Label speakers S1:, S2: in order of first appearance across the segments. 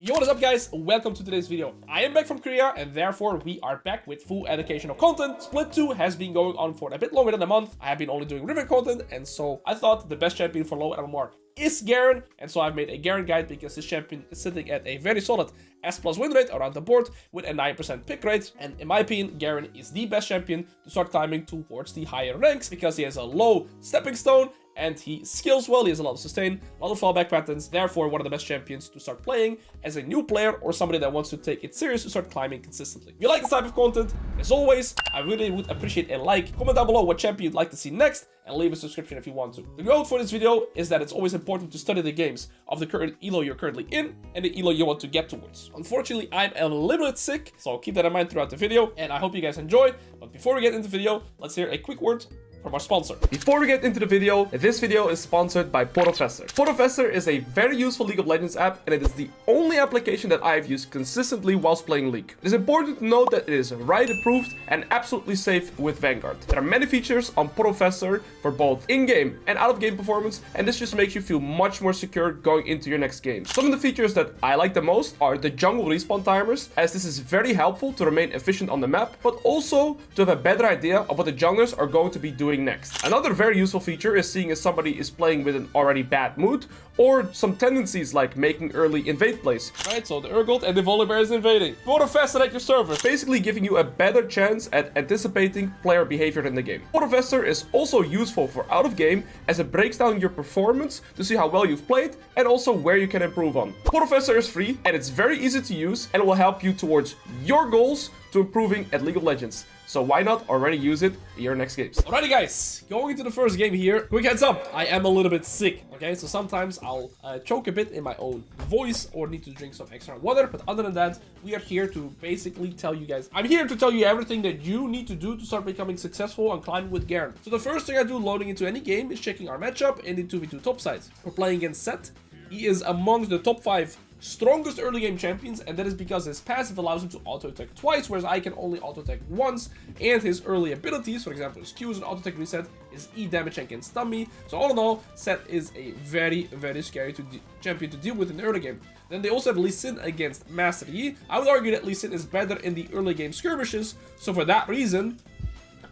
S1: Yo, what is up guys? Welcome to today's video. I am back from Korea and therefore we are back with full educational content. Split 2 has been going on for a bit longer than a month. I have been only doing Riven content and so I thought the best champion for low MMR is Garen, and so I've made a Garen guide because this champion is sitting at a very solid S+ win rate around the board with a 9% pick rate, and in my opinion Garen is the best champion to start climbing towards the higher ranks because he has a low stepping stone and he skills well. He has a lot of sustain, a lot of fallback patterns, therefore one of the best champions to start playing as a new player or somebody that wants to take it serious to start climbing consistently. If you like this type of content, as always, I really would appreciate a like, comment down below what champion you'd like to see next, and leave a subscription if you want to. The goal for this video is that it's always important to study the games of the current elo you're currently in and the elo you want to get towards. Unfortunately, I'm a little bit sick, so keep that in mind throughout the video, and I hope you guys enjoy. But before we get into the video, let's hear a quick word from our sponsor. Before we get into the video, this video is sponsored by Porofessor. Porofessor is a very useful League of Legends app, and it is the only application that I have used consistently whilst playing League. It is important to note that it is Riot approved and absolutely safe with Vanguard. There are many features on Porofessor for both in-game and out-of-game performance, and this just makes you feel much more secure going into your next game. Some of the features that I like the most are the jungle respawn timers, as this is very helpful to remain efficient on the map, but also to have a better idea of what the junglers are going to be doing next. Another very useful feature is seeing if somebody is playing with an already bad mood or some tendencies like making early invade plays. Right, so the Urgot and the Volibear is invading. Porofessor at your server, basically giving you a better chance at anticipating player behavior in the game. Porofessor is also useful for out of game as it breaks down your performance to see how well you've played and also where you can improve on. Porofessor is free and it's very easy to use and will help you towards your goals to improving at League of Legends. So why not already use it in your next games? Alrighty guys, going into the first game here. Quick heads up, I am a little bit sick, okay? So sometimes I'll choke a bit in my own voice or need to drink some extra water. But other than that, we are here to basically tell you guys, I'm here to tell you everything that you need to do to start becoming successful on climbing with Garen. So the first thing I do loading into any game is checking our matchup in the 2v2 top sides. We're playing against Sett. He is amongst the top 5 strongest early game champions, and that is because his passive allows him to auto attack twice, whereas I can only auto attack once, and his early abilities, for example his Q's and auto attack reset, his E damage and can stun me. So all in all, Sett is a very scary champion to deal with in the early game. Then they also have Lee Sin against Master Yi. I would argue that Lee Sin is better in the early game skirmishes, so for that reason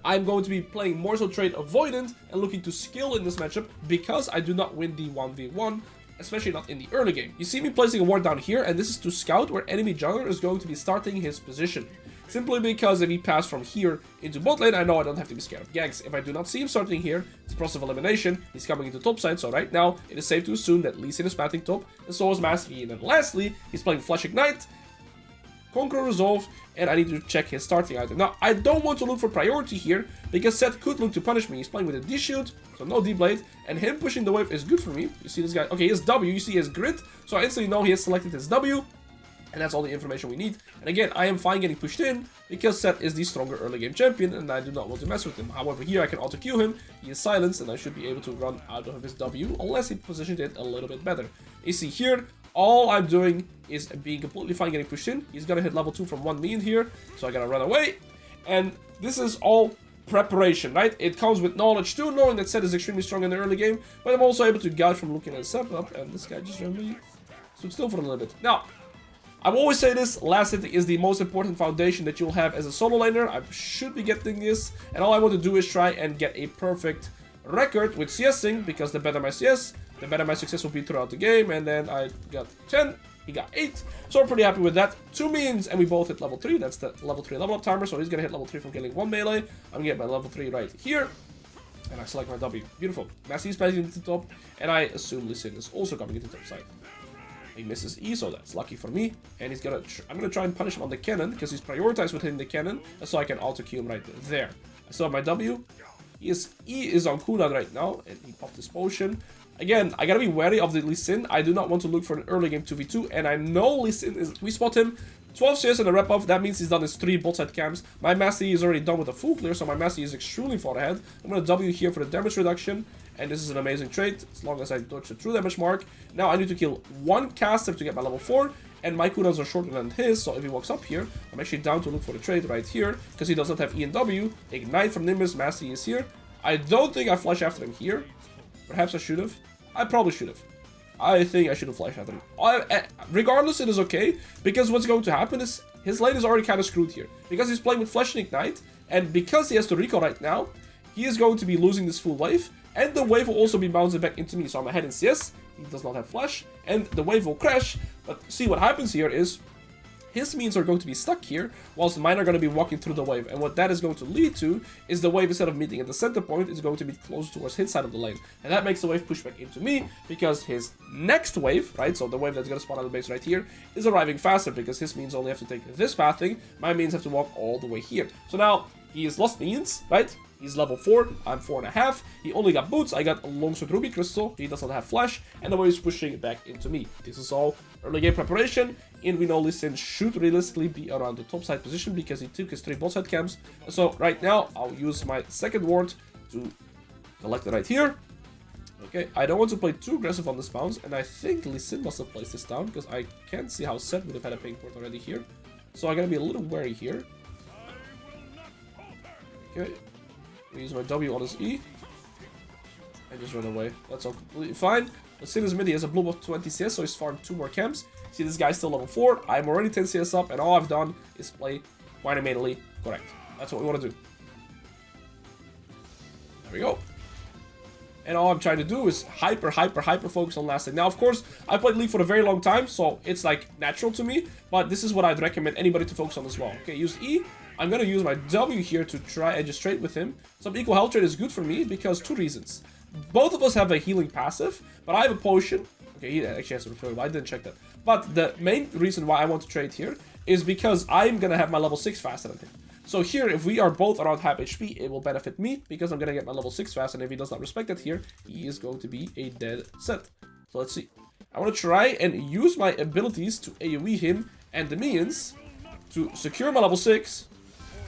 S1: I'm going to be playing more so trade avoidant and looking to skill in this matchup because I do not win the 1v1, especially not in the early game. You see me placing a ward down here, and this is to scout where enemy jungler is going to be starting his position. Simply because if he passed from here into bot lane, I know I don't have to be scared of ganks. If I do not see him starting here, it's a process of elimination. He's coming into top side, so right now it is safe to assume that Lee Sin is pathing top, and so is Master Yi. And then lastly, he's playing Flash Ignite, Conquer Resolve, and I need to check his starting item. Now, I don't want to look for priority here, because Sett could look to punish me. He's playing with a D-Shield, so no D-Blade, and him pushing the wave is good for me. You see this guy, okay, he has W, you see his grid, so I instantly know he has selected his W, and that's all the information we need. And again, I am fine getting pushed in, because Sett is the stronger early game champion, and I do not want to mess with him. However, here I can auto-Q him, he is silenced, and I should be able to run out of his W, unless he positioned it a little bit better. You see here, all I'm doing is being completely fine getting pushed in. He's gonna hit level 2 from 1 minion here, so I gotta run away. And this is all preparation, right? It comes with knowledge too, knowing that Sett is extremely strong in the early game, but I'm also able to gouge from looking at his setup, and this guy just randomly stood still for a little bit. Now, I always say this, last hit is the most important foundation that you'll have as a solo laner. I should be getting this, and all I want to do is try and get a perfect record with CSing, because the better my CS, the better my success will be throughout the game. And then I got 10, he got 8, so I'm pretty happy with that. 2 minions, and we both hit level 3, that's the level 3 level up timer, so he's gonna hit level 3 from killing 1 melee. I'm gonna get my level 3 right here, and I select my W. Beautiful. Massey is passing into the top, and I assume Lee Sin is also coming into the top side. He misses E, so that's lucky for me, and he's gonna I'm gonna try and punish him on the cannon, because he's prioritized with hitting the cannon, so I can auto-Q him right there. I still have my W. E is on cooldown right now, and he popped his potion. Again, I gotta be wary of the Lee Sin. I do not want to look for an early game 2v2, and I know Lee Sin is... We spot him, 12 CS and a rep off, that means he's done his 3 bot side camps. My Master Yi is already done with a full clear, so my Master Yi is extremely far ahead. I'm gonna W here for the damage reduction, and this is an amazing trait, as long as I dodge the true damage mark. Now I need to kill 1 caster to get my level 4, and my cooldowns are shorter than his, so if he walks up here, I'm actually down to look for the trait right here, because he does not have E and W. Ignite from Nimbus, Master Yi is here. I don't think I flash after him here. Perhaps I should have. I probably should have. I think I should have flashed after him. Regardless, it is okay, because what's going to happen is his lane is already kind of screwed here. Because he's playing with Flash and Ignite, and because he has to recall right now, he is going to be losing this full wave, and the wave will also be bouncing back into me. So I'm ahead in CS, he does not have Flash, and the wave will crash. But see, what happens here is his minions are going to be stuck here, whilst mine are going to be walking through the wave. And what that is going to lead to is the wave, instead of meeting at the center point, is going to be closer towards his side of the lane. And that makes the wave push back into me, because his next wave, right, so the wave that's going to spawn on the base right here, is arriving faster, because his minions only have to take this pathing, my minions have to walk all the way here. So now, he has lost minions, right? He's level 4, I'm 4.5. He only got boots, I got a longsword ruby crystal, he does not have flash, and the wave is pushing it back into me. This is all early game preparation, and we know Lee Sin should realistically be around the top side position because he took his 3 bot side camps. So right now, I'll use my second ward to collect it right here. Okay, I don't want to play too aggressive on this bounce, and I think Lee Sin must have placed this down, because I can't see how Sett would have had a pink port already here. So I gotta be a little wary here. Okay. Use my W on his E and just run away. That's all completely fine. Let's see this mid. He has a blue of 20 CS, so he's farmed 2 more camps. See, this guy's still level 4. I'm already 10 CS up, and all I've done is play quite immediately correct. That's what we want to do. There we go. And all I'm trying to do is hyper focus on last hit. Now, of course, I played League for a very long time, so it's like natural to me, but this is what I'd recommend anybody to focus on as well. Okay, use E. I'm gonna use my W here to try and just trade with him. Some equal health trade is good for me because 2 reasons. Both of us have a healing passive, but I have a potion. Okay, he actually has a refill, I didn't check that. But the main reason why I want to trade here is because I'm gonna have my level 6 faster than him. So here, if we are both around half HP, it will benefit me because I'm gonna get my level 6 fast, and if he does not respect it here, he is going to be a dead Sett. So let's see. I want to try and use my abilities to AoE him and the minions to secure my level 6,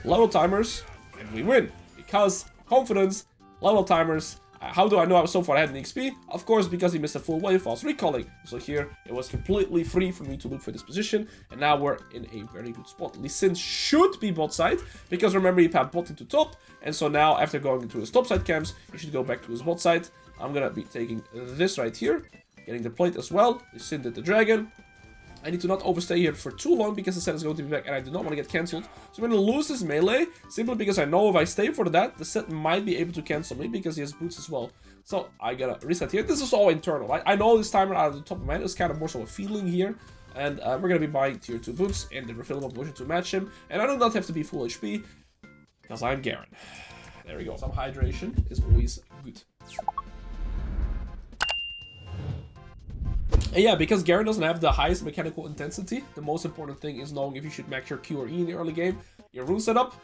S1: level timers, and we win. Because confidence, level timers. How do I know I was so far ahead in XP? Of course, because he missed a full wave whilst recalling. So here, it was completely free for me to look for this position. And now we're in a very good spot. Lee Sin should be bot side, because remember, he papped bot into top. And so now, after going into his top side camps, he should go back to his bot side. I'm gonna be taking this right here, getting the plate as well. Lee Sin did the dragon. I need to not overstay here for too long because the Sett is going to be back and I do not want to get cancelled. So I'm going to lose this melee simply because I know if I stay for that, the Sett might be able to cancel me because he has boots as well. So I gotta reset here. This is all internal, right? I know this timer out of the top of my head is kind of more so a feeling here. And we're going to be buying tier 2 boots and the refillable potion to match him. And I do not have to be full HP because I'm Garen. There we go. Some hydration is always good. And yeah, because Garen doesn't have the highest mechanical intensity, the most important thing is knowing if you should max your Q or E in the early game. Your rune setup,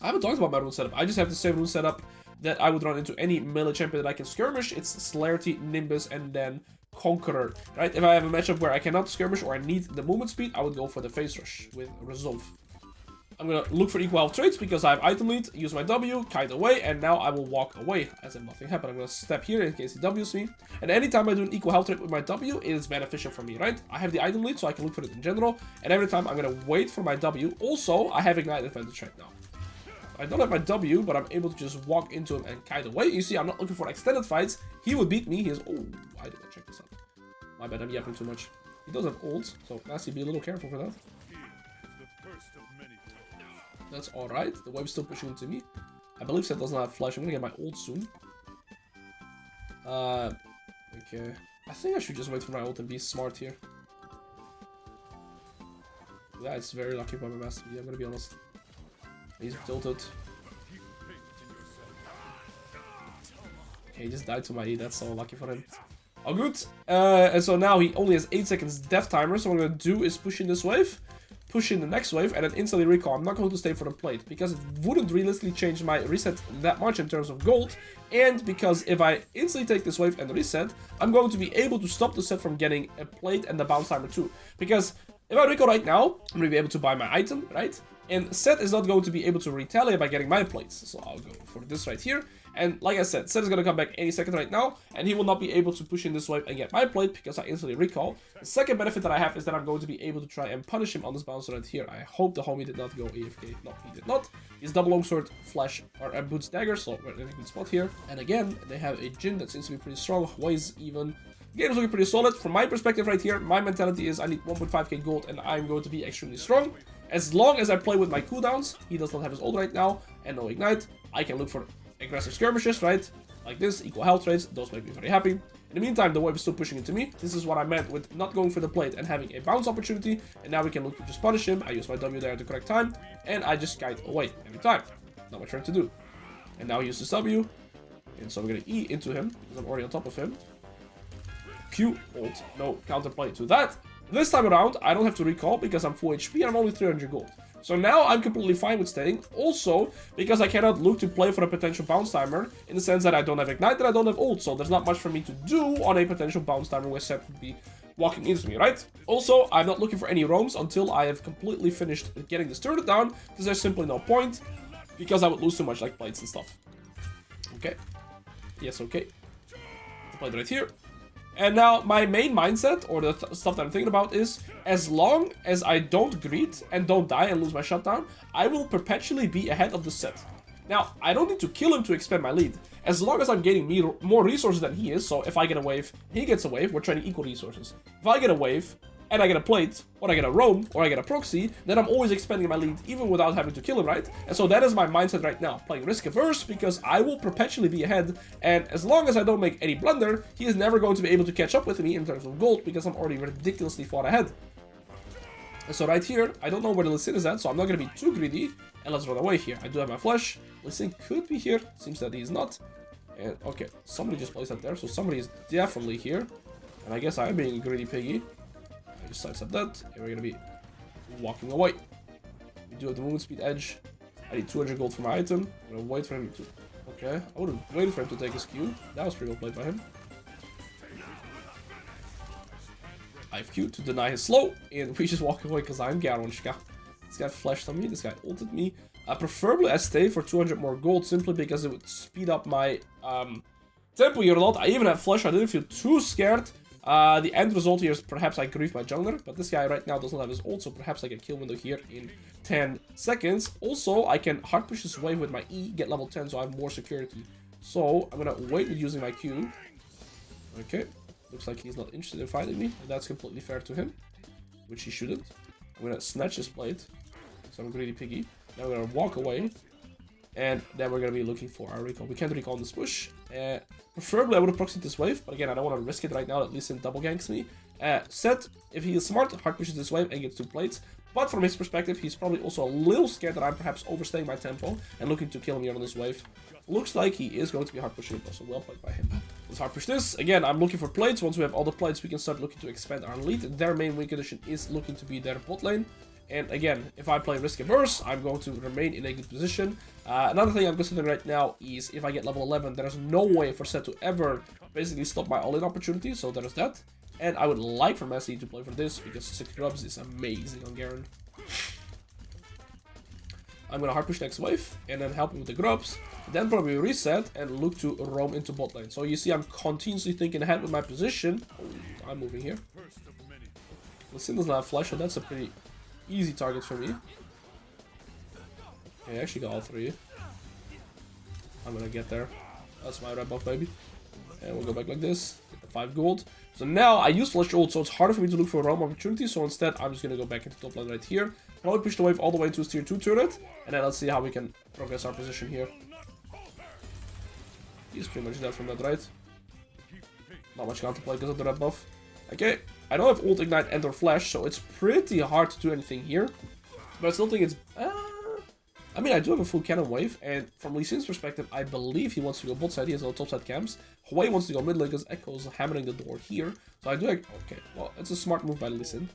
S1: I haven't talked about my rune setup. I just have the same rune setup that I would run into any melee champion that I can skirmish. It's Celerity, Nimbus, and then Conqueror, right? If I have a matchup where I cannot skirmish or I need the movement speed, I would go for the Phase Rush with Resolve. I'm gonna look for equal health traits because I have item lead, use my W, kite away, and now I will walk away as if nothing happened. I'm gonna step here in case he Ws me. And anytime I do an equal health trait with my W, it is beneficial for me, right? I have the item lead, so I can look for it in general. And every time I'm gonna wait for my W. Also, I have ignite advantage right now. I don't have my W, but I'm able to just walk into him and kite away. You see, I'm not looking for extended fights. He would beat me. He is... Oh, I did not check this out. My bad, I'm yapping too much. He does have ult, so Nasty, be a little careful for that. That's alright. The wave's still pushing into me. I believe Sett does not have flash. I'm gonna get my ult soon. Okay. I think I should just wait for my ult and be smart here. That's very lucky by my master. I'm gonna be honest. He's tilted. Okay, he just died to my E. That's so lucky for him. Oh, good. And so now he only has 8 seconds death timer. So what I'm gonna do is push in this wave. Push in the next wave and then instantly recall. I'm not going to stay for the plate because it wouldn't realistically change my reset that much in terms of gold, and because if I instantly take this wave and reset, I'm going to be able to stop the Sett from getting a plate and the bounce timer too. Because if I recall right now, I'm going to be able to buy my item, right? And Sett is not going to be able to retaliate by getting my plates. So I'll go for this right here. And like I said, Sett is going to come back any second right now, and he will not be able to push in this wave and get my plate because I instantly recall. The second benefit that I have is that I'm going to be able to try and punish him on this bouncer right here. I hope the homie did not go AFK. No, he did not. He's double longsword, flash, or boots dagger, so we're in a good spot here. And again, they have a Jhin that seems to be pretty strong. Wise even. The game is looking pretty solid. From my perspective right here, my mentality is I need 1.5k gold and I'm going to be extremely strong. As long as I play with my cooldowns, he does not have his ult right now, and no ignite, I can look for aggressive skirmishes, right? Like this, equal health rates, those make me very happy. In the meantime, the wave is still pushing into me. This is what I meant with not going for the plate and having a bounce opportunity, and now we can look to just punish him. I use my W there at the correct time, and I just kite away every time. Not much for him to do. And now he uses W, and so we're gonna E into him, because I'm already on top of him. Q, ult, no counterplay to that. This time around, I don't have to recall because I'm full HP and I'm only 300 gold. So now I'm completely fine with staying. Also, because I cannot look to play for a potential bounce timer, in the sense that I don't have ignite and I don't have ult. So there's not much for me to do on a potential bounce timer where Sett would be walking into me, right? Also, I'm not looking for any roams until I have completely finished getting this turret down, because there's simply no point, because I would lose too much like plates and stuff. Okay. Yes, okay. The plate right here. And now my main mindset, or the stuff that I'm thinking about is, as long as I don't greet and don't die and lose my shutdown, I will perpetually be ahead of the Sett. Now, I don't need to kill him to expand my lead. As long as I'm getting more resources than he is, so if I get a wave, he gets a wave, we're trading equal resources. If I get a wave, and I get a plate, or I get a roam, or I get a proxy, then I'm always expanding my lead, even without having to kill him, right? And so that is my mindset right now, playing risk-averse, because I will perpetually be ahead, and as long as I don't make any blunder, he is never going to be able to catch up with me in terms of gold, because I'm already ridiculously far ahead. And so right here, I don't know where the Lee Sin is at, so I'm not going to be too greedy, and let's run away here. I do have my flash, Lee Sin could be here, seems that he is not. And okay, somebody just placed that there, so somebody is definitely here, and I guess I'm being a greedy piggy. Just sidestep that, and we're gonna be walking away. We do have the movement speed edge. I need 200 gold for my item. I'm gonna wait for him to... Okay, I would have waited for him to take his Q. That was pretty well played by him. I have Q to deny his slow, and we just walk away because I'm Garen. This guy flashed on me, this guy ulted me. Preferably I stay for 200 more gold, simply because it would speed up my tempo here a lot. I even have flash, I didn't feel too scared. The end result here is perhaps I grief my jungler, but this guy right now doesn't have his ult, so perhaps I get kill window here in 10 seconds. Also, I can hard push this wave with my E, get level 10, so I have more security. So, I'm gonna wait with using my Q. Okay, looks like he's not interested in fighting me, and that's completely fair to him, which he shouldn't. I'm gonna snatch his plate, so I'm a greedy piggy. Now we're gonna walk away, and then we're gonna be looking for our recall. We can't recall on this push. Preferably I would have proxied this wave, but again, I don't want to risk it right now, at least in double ganks me. Sett, if he is smart, hard pushes this wave and gets 2 plates. But from his perspective, he's probably also a little scared that I'm perhaps overstaying my tempo and looking to kill him here on this wave. Looks like he is going to be hard pushing it, so well played by him. Let's hard push this. Again, I'm looking for plates. Once we have all the plates, we can start looking to expand our lead. Their main win condition is looking to be their bot lane. And again, if I play risk averse, I'm going to remain in a good position. Another thing I'm considering right now is if I get level 11, there's no way for Sett to ever basically stop my all-in opportunity, so there's that. And I would like for Messi to play for this, because 6 grubs is amazing on Garen. I'm gonna hard push next wave, and then help him with the grubs, then probably reset and look to roam into bot lane. So you see I'm continuously thinking ahead with my position. Oh, I'm moving here. Lee Sin doesn't have flash, so that's a pretty easy target for me. Okay, I actually got all 3. I'm gonna get there. That's my red buff, baby. And we'll go back like this. Get the 5 gold. So now I use flash ult, so it's harder for me to look for a roam opportunity. So instead, I'm just gonna go back into top lane right here. Probably push the wave all the way into his tier 2 turret. And then let's see how we can progress our position here. He's pretty much dead from that, right? Not much counterplay because of the red buff. Okay, I don't have ult, ignite, and or flash, so it's pretty hard to do anything here. But I still think it's... I mean, I do have a full cannon wave, and from Lee Sin's perspective, I believe he wants to go bot side. He has no top side camps. Hwei wants to go mid lane because Echo's hammering the door here. So I do... Okay, well, it's a smart move by Lee Sin.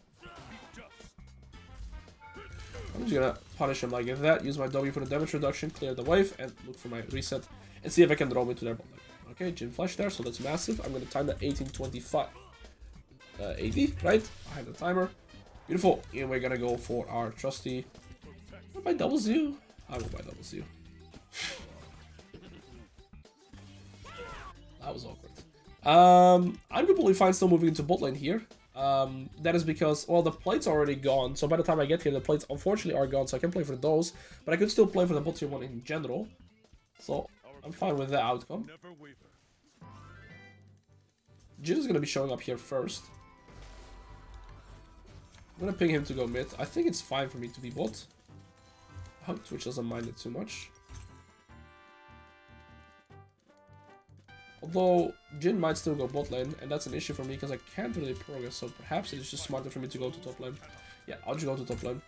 S1: I'm just gonna punish him like that, use my W for the damage reduction, clear the wave, and look for my reset, and see if I can roam into their bot lane. Okay, Jin flash there, so that's massive. I'm gonna time the 1825. 80, right? I have the timer. Beautiful. And we're gonna go for our trusty... Will I buy double Z? I will buy double Z. That was awkward. I'm completely fine still moving into bot lane here. That is because, well, the plates are already gone. So by the time I get here, the plates unfortunately are gone. So I can play for those. But I could still play for the bot tier 1 in general. So I'm fine with the outcome. Jhin is gonna be showing up here first. I'm gonna ping him to go mid. I think it's fine for me to be bot. I hope Twitch doesn't mind it too much. Although, Jhin might still go bot lane, and that's an issue for me because I can't really progress, so perhaps it's just smarter for me to go to top lane. Yeah, I'll just go to top lane.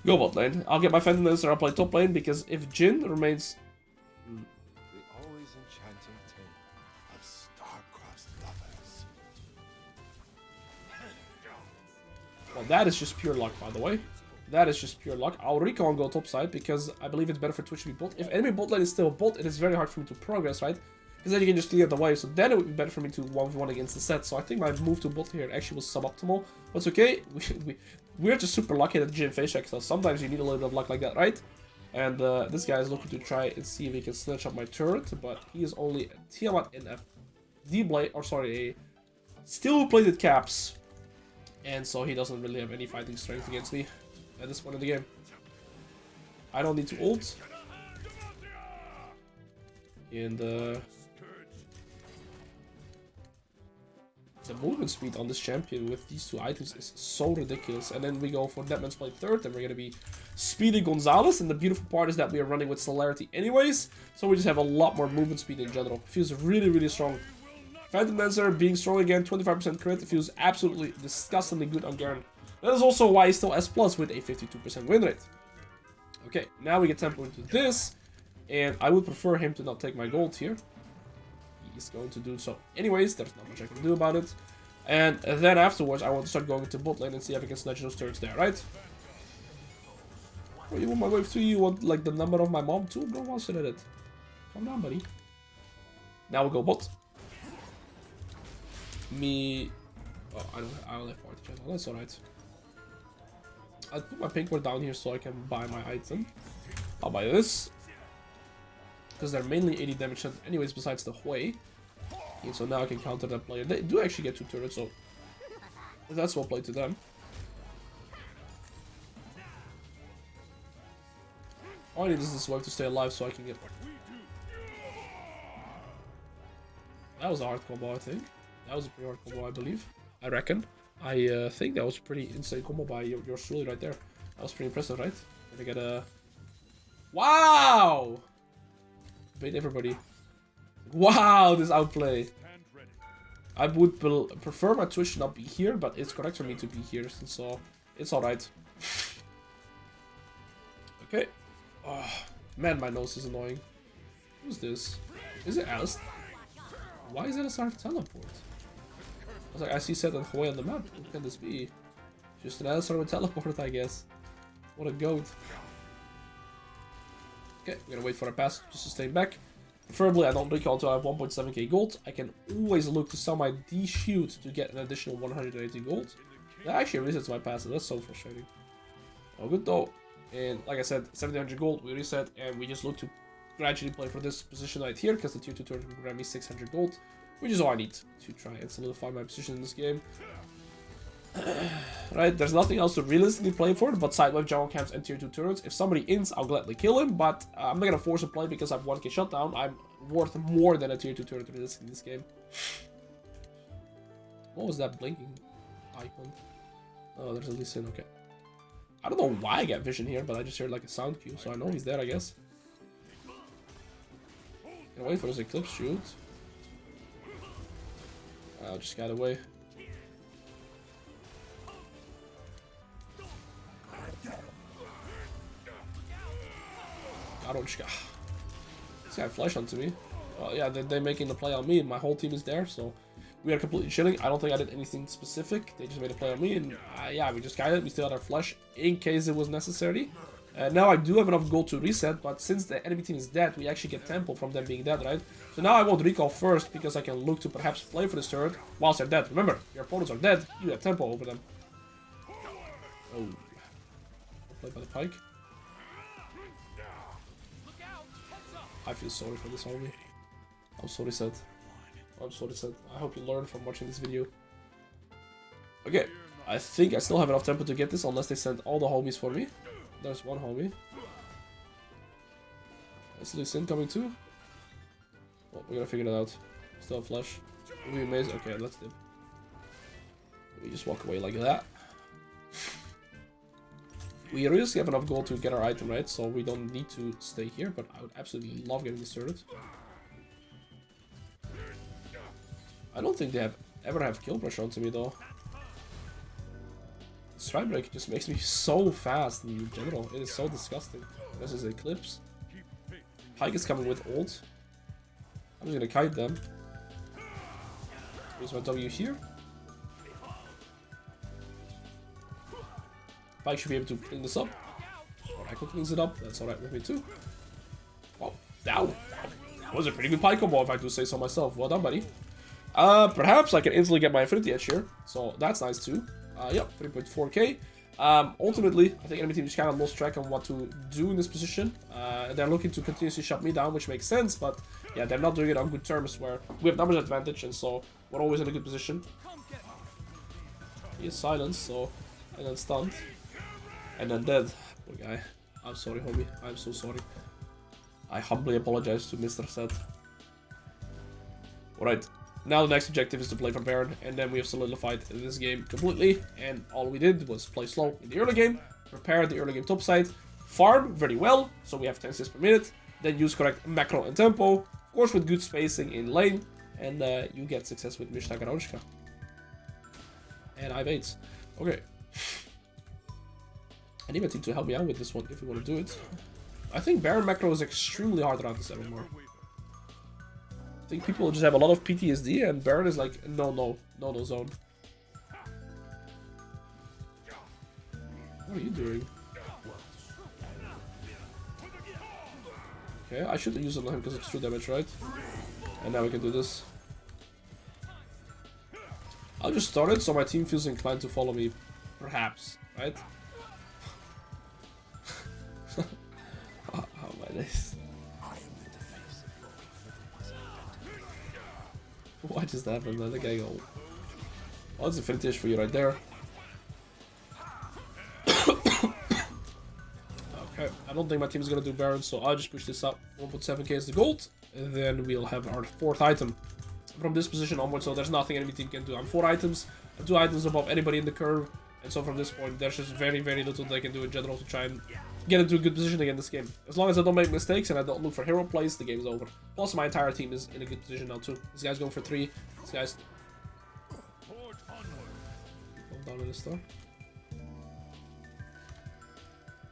S1: Go bot lane. I'll get my Phantom Lancer, I'll play top lane, because if Jhin remains...
S2: The always enchanting tale of star-crossed lovers.
S1: Well, that is just pure luck, by the way. That is just pure luck. I'll recall and go top side because I believe it's better for Twitch to be bot. If enemy bot lane is still bot, it is very hard for me to progress, right? Because then you can just clear the wave. So then it would be better for me to 1v1 against the Sett. So I think my move to bot here actually was suboptimal. But it's okay. We're just super lucky that Jhin face check. So sometimes you need a little bit of luck like that, right? And this guy is looking to try and see if he can snatch up my turret. But he is only a Tiamat in a D-blade, or sorry, a steel-plated caps. And so he doesn't really have any fighting strength against me at this point in the game. I don't need to ult. And the movement speed on this champion with these two items is so ridiculous. And then we go for Deadman's Blade third, and we're gonna be speeding Gonzalez. And the beautiful part is that we are running with celerity anyways, so we just have a lot more movement speed in general. It feels really, really strong. Phantom Lancer being strong again, 25% crit. It feels absolutely disgustingly good on Garen. That is also why he's still S+ with a 52% win rate. Okay, now we get tempo into this, and I would prefer him to not take my gold here. He's going to do so anyways, there's not much I can do about it. And then afterwards, I want to start going to bot lane and see if I can snatch those turrets there, right? Oh, you want my wave 3? You want like the number of my mom too? Bro, what's it at it? Calm down, buddy. Now we'll go bot. Me... Oh, I don't have party channel, that's alright. I'll put my pink word down here so I can buy my item. I'll buy this. Because they're mainly 80 damage anyways besides the Hui. And so now I can counter that player. They do actually get 2 turrets, so that's well played to them. All I need is this wave to stay alive so I can get... That was a hard combo, I think. That was a pretty hard combo, I believe. I reckon. I think that was a pretty insane combo by yours truly right there. That was pretty impressive, right? Gonna get a... Wow! Bait everybody. Wow, this outplay. I would prefer my Twitch to not be here, but it's correct for me to be here, so it's alright. Okay. Oh, man, my nose is annoying. Who's this? Is it Alice? Why is Alois teleport? I was like, I see Sett and Hui on the map. What can this be? Just an Alois with teleport, I guess. What a goat. Okay, we're gonna wait for a pass just to stay back. Preferably, I don't recall until I have 1.7k gold. I can always look to sell my D-Shoot to get an additional 180 gold. That actually resets my pass, that's so frustrating. Oh, good though. And like I said, 1700 gold, we reset, and we just look to gradually play for this position right here, because the tier 2 turret will grant me 600 gold, which is all I need to try and solidify my position in this game. Right, there's nothing else to realistically play for but sidewave jungle camps and tier 2 turrets. If somebody ints, I'll gladly kill him, but I'm not gonna force a play because I have 1k shutdown. I'm worth more than a tier 2 turret in this game. What was that blinking icon? Oh, there's a Lee Sin, okay. I don't know why I get vision here, but I just heard like a sound cue, so I know he's there, I guess. Gonna wait for his Eclipse shoot. I'll just get away. I don't. This guy flash onto me. Yeah, they're making the play on me, and my whole team is there, so we are completely chilling. I don't think I did anything specific. They just made a play on me, and yeah, we just guided. We still had our flash in case it was necessary. Now I do have enough gold to reset, but since the enemy team is dead, we actually get tempo from them being dead, right? So now I won't recall first because I can look to perhaps play for this turret whilst they're dead. Remember, your opponents are dead. You have tempo over them. Oh, played by the pike. I feel sorry for this army. I'm sorry, Sett. I'm sorry, Sett. I hope you learned from watching this video. Okay, I think I still have enough tempo to get this unless they send all the homies for me. There's one homie. Is Lee Sin coming too? Well, we're gonna figure it out. Still have flash. Would be amazing. Okay, let's do. We just walk away like that. We really have enough gold to get our item, right? So we don't need to stay here, but I would absolutely love getting this turret. I don't think they ever have kill pressure onto me though. Stride break just makes me so fast in general. It is so disgusting. This is Eclipse. Pike is coming with ult. I'm just gonna kite them. Use my W here. Pike should be able to clean this up. Or Echo cleans it up. That's alright with me too. Wow, that was a pretty good Pike combo if I do say so myself. Well done, buddy. Perhaps I can instantly get my Infinity Edge here. So that's nice too. Yep, 3.4k. Ultimately, I think enemy team just kind of lost track on what to do in this position. They're looking to continuously shut me down, which makes sense, but yeah, they're not doing it on good terms where we have numbers advantage, and so we're always in a good position. He is silenced, so, and then stunned. And then dead. Poor guy. I'm sorry, homie. I'm so sorry. I humbly apologize to Mr. Sett. Alright. Now the next objective is to play for Baron, and then we have solidified this game completely, and all we did was play slow in the early game, prepare the early game topside, farm very well, so we have 10 assists per minute, then use correct macro and tempo, of course with good spacing in lane, and you get success with Mishta Garonchka. And I have 8. Okay. I need my team to help me out with this one if we want to do it. I think Baron macro is extremely hard around this MMR. I think people just have a lot of PTSD, and Baron is like, no zone. What are you doing? Okay, I should use it on him because it's true damage, right? And now we can do this. I'll just start it so my team feels inclined to follow me, perhaps, right? Oh my days. What just happened? Let the guy go. Oh, it's a finish for you right there. Okay, I don't think my team is gonna do Baron, so I'll just push this up. 1.7k is the gold, and then we'll have our 4th item from this position onwards. So there's nothing enemy team can do. I'm 4 items, I'm 2 items above anybody in the curve, and so from this point, there's just very little they can do in general to try and get into a good position again this game. As long as I don't make mistakes and I don't look for hero plays, the game is over. Plus, my entire team is in a good position now too. This guy's going for 3. This guy's down in the store.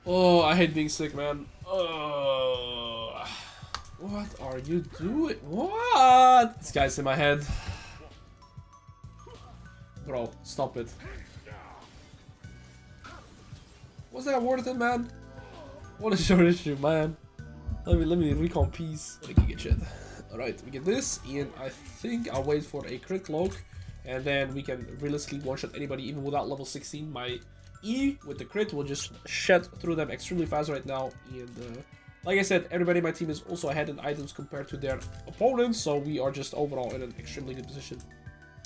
S1: Oh, I hate being sick, man. Oh, what are you doing? What? This guy's in my head. Bro, stop it. Was that worth it, man? What is your issue, man? Let me recon peace. Let me get shit. Alright, we get this, and I think I'll wait for a crit cloak, and then we can realistically one-shot anybody even without level 16. My E with the crit will just shed through them extremely fast right now, and like I said, everybody in my team is also ahead in items compared to their opponents, so we are just overall in an extremely good position.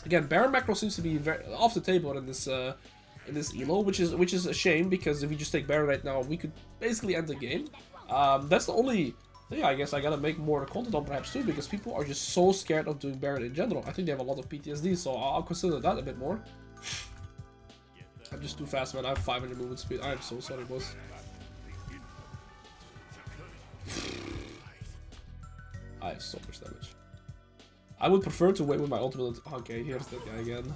S1: Again, Baron macro seems to be very off the table in this elo, which is a shame, because if we just take Baron right now, we could basically end the game. That's the only thing I guess I gotta make more content on perhaps too, because people are just so scared of doing Baron in general. I think they have a lot of PTSD, so I'll consider that a bit more. I'm just too fast, man. I have 500 movement speed. I'm so sorry, boss. I have so much damage. I would prefer to wait with my ultimate. Okay, here's that guy again.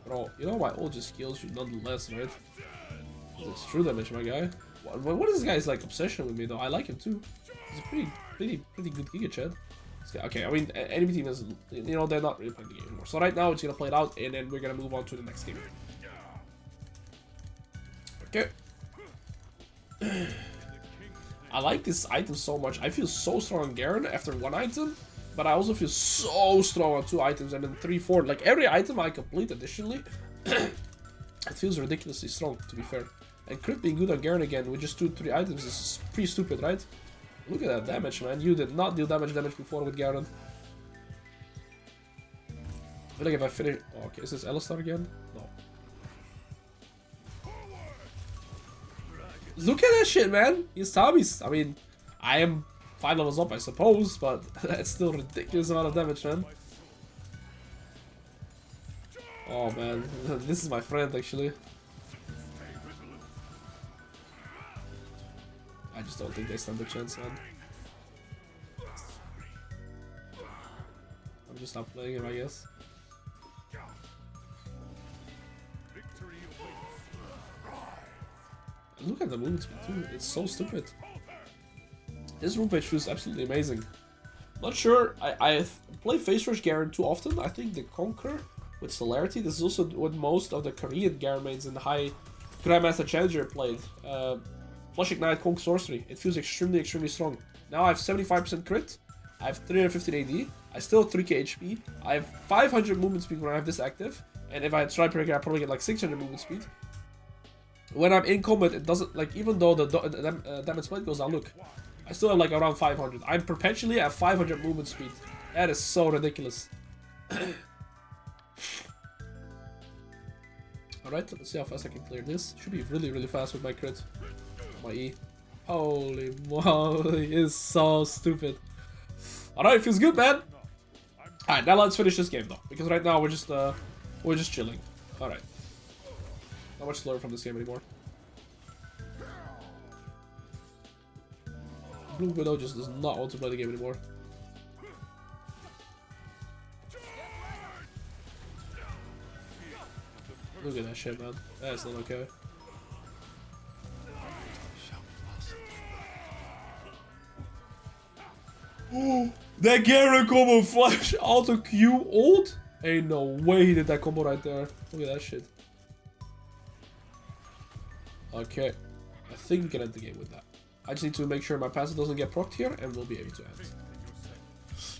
S1: Bro, you know my ult just kills you nonetheless, right? It's true damage, my guy. What is this guy's like obsession with me though? I like him too. He's a pretty good Giga Chad. Okay, I mean, enemy team is, you know, they're not really playing the game anymore. So right now, it's gonna play it out, and then we're gonna move on to the next game. Okay. I like this item so much. I feel so strong on Garen after 1 item, but I also feel so strong on 2 items, and then 3, 4. Like, every item I complete additionally, it feels ridiculously strong, to be fair. And crit being good on Garen again with just 2, 3 items is pretty stupid, right? Look at that damage, man. You did not deal damage before with Garen. I feel like if I finish... Oh, okay, is this Alistar again? No. Look at that shit, man. He's Tommy's. I mean, I am 5 levels up, I suppose, but it's still a ridiculous amount of damage, man. Oh man, this is my friend actually. I just don't think they stand a chance, man. I'm just not playing him, I guess. Look at the movement speed too, it's so stupid. This room page feels absolutely amazing. Not sure, I play Face Rush Garen too often. I think the Conqueror with Celerity, this is also what most of the Korean Garen mains in the high Grandmaster Challenger played. Flush Ignite, Conk Sorcery, it feels extremely strong. Now I have 75% crit, I have 315 AD, I still have 3k HP, I have 500 movement speed when I have this active, and if I had Stripe Breaker I probably get like 600 movement speed. When I'm in combat, it doesn't, like, even though the damage split goes down, look, I still have like around 500. I'm perpetually at 500 movement speed. That is so ridiculous. Alright, let's see how fast I can clear this. Should be really fast with my crit. My E. Holy moly, it's so stupid. Alright, feels good, man. Alright, now let's finish this game though, because right now we're just chilling. Alright. Not much to learn from this game anymore. Blue Widow just does not want to play the game anymore. Look at that shit, man. That's not okay. Oh, that Garen combo flash auto Q ult? Ain't no way he did that combo right there. Look at that shit. Okay, I think we can end the game with that. I just need to make sure my passive doesn't get procced here, and we'll be able to end.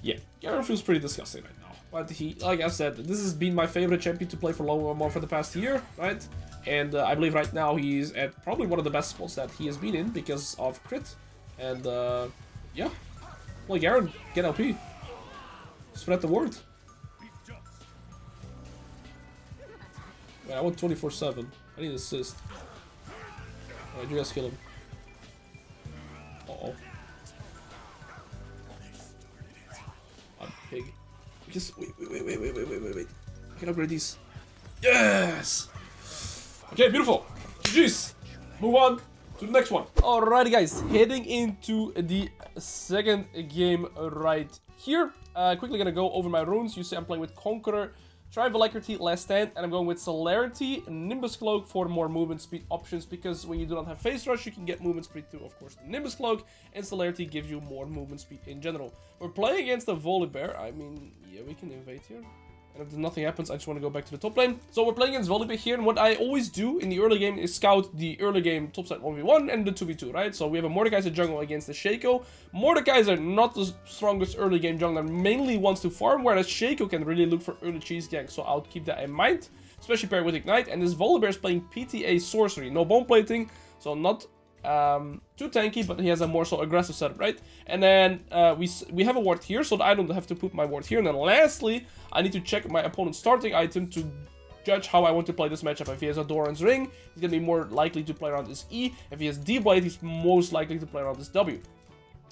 S1: Yeah, Garen feels pretty disgusting right now. But he, like I said, this has been my favorite champion to play for low MMR for the past year, right? And I believe right now he's at probably one of the best spots that he has been in because of crit. And yeah, play Garen, get LP, spread the word. Wait, I want 24/7. I need assist. Alright, you guys kill him. Uh-oh. I'm pig. Because wait. I can upgrade these. Yes! Okay, beautiful. GG's. Move on to the next one. Alrighty guys, heading into the second game right here. Quickly gonna go over my runes. You see I'm playing with Conqueror, Triumph Alacrity, Last Stand, and I'm going with Celerity, Nimbus Cloak for more movement speed options, because when you do not have Face Rush, you can get movement speed through, of course, the Nimbus Cloak, and Celerity gives you more movement speed in general. We're playing against the Volibear. I mean, yeah, we can invade here. And if nothing happens, I just want to go back to the top lane. So we're playing against Volibear here, and what I always do in the early game is scout the early game topside 1v1 and the 2v2, right? So we have a Mordekaiser jungle against the Shaco. Mordekaiser, not the strongest early game jungler, mainly wants to farm, whereas Shaco can really look for early cheese ganks, so I'll keep that in mind, especially paired with Ignite. And this Volibear is playing PTA Sorcery, no bone plating, so not too tanky, but he has a more so aggressive setup, right? And then we have a ward here, so that I don't have to put my ward here. And then lastly, I need to check my opponent's starting item to judge how I want to play this matchup. If he has a Doran's Ring, he's gonna be more likely to play around this E. If he has D-Blade, he's most likely to play around this W.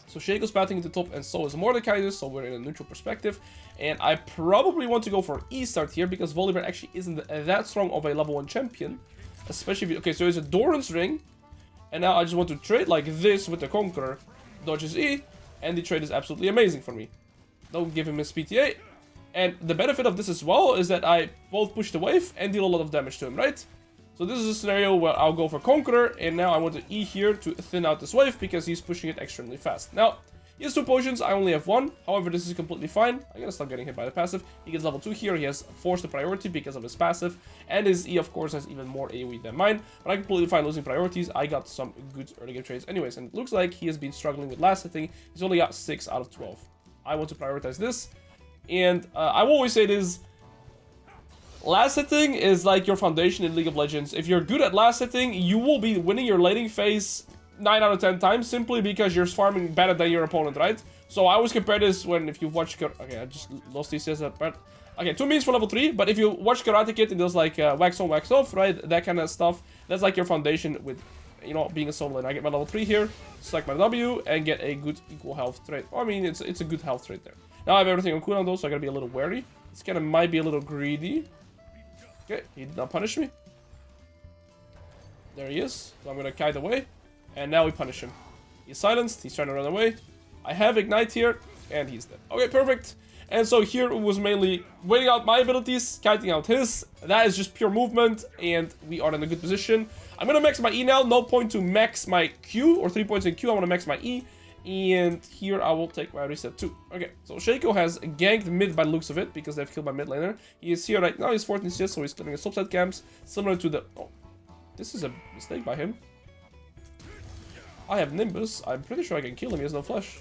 S1: So Shaco's batting at the top, and so is Mordekaiser, so we're in a neutral perspective. And I probably want to go for E start here, because Volibear actually isn't that strong of a level 1 champion. Especially if you, okay, so there's a Doran's Ring. And now I just want to trade like this with the Conqueror. Dodges E, and the trade is absolutely amazing for me. Don't give him his PTA. And the benefit of this as well is that I both push the wave and deal a lot of damage to him, right? So this is a scenario where I'll go for Conqueror, and now I want to E here to thin out this wave because he's pushing it extremely fast. Now, he has 2 potions, I only have 1. However, this is completely fine. I'm gonna stop getting hit by the passive. He gets level 2 here, he has forced the priority because of his passive. And his E, of course, has even more AoE than mine. But I'm completely fine losing priorities. I got some good early game trades anyways. And it looks like he has been struggling with last hitting. He's only got 6 out of 12. I want to prioritize this. And I will always say this. Last hitting is like your foundation in League of Legends. If you're good at last hitting, you will be winning your laning phase 9 out of 10 times, simply because you're farming better than your opponent, right? So I always compare this when, if you've watched, okay, I just lost these, but okay, 2 minutes for level 3, but if you watch Karate Kid and there's like wax on, wax off, right, that kind of stuff, that's like your foundation with you know, being a solo lane. I get my level 3 here, select my W, and get a good equal health trade. I mean, it's a good health trade there. Now I have everything on cooldown though, so I gotta be a little wary. This kind of might be a little greedy. Okay, he did not punish me. There he is. So I'm gonna kite away, and now we punish him. He's silenced, he's trying to run away. I have Ignite here, and he's dead. Okay, perfect. And so here it was mainly waiting out my abilities, kiting out his. That is just pure movement, and we are in a good position. I'm gonna max my E now. No point to max my Q, or 3 points in Q. I wanna max my E. And here I will take my reset too. Okay, so Shaco has ganked mid by the looks of it, because they've killed my mid laner. He is here right now, he's 14 CS, so he's clearing his subside camps, similar to the... Oh, this is a mistake by him. I have Nimbus. I'm pretty sure I can kill him, he has no flash.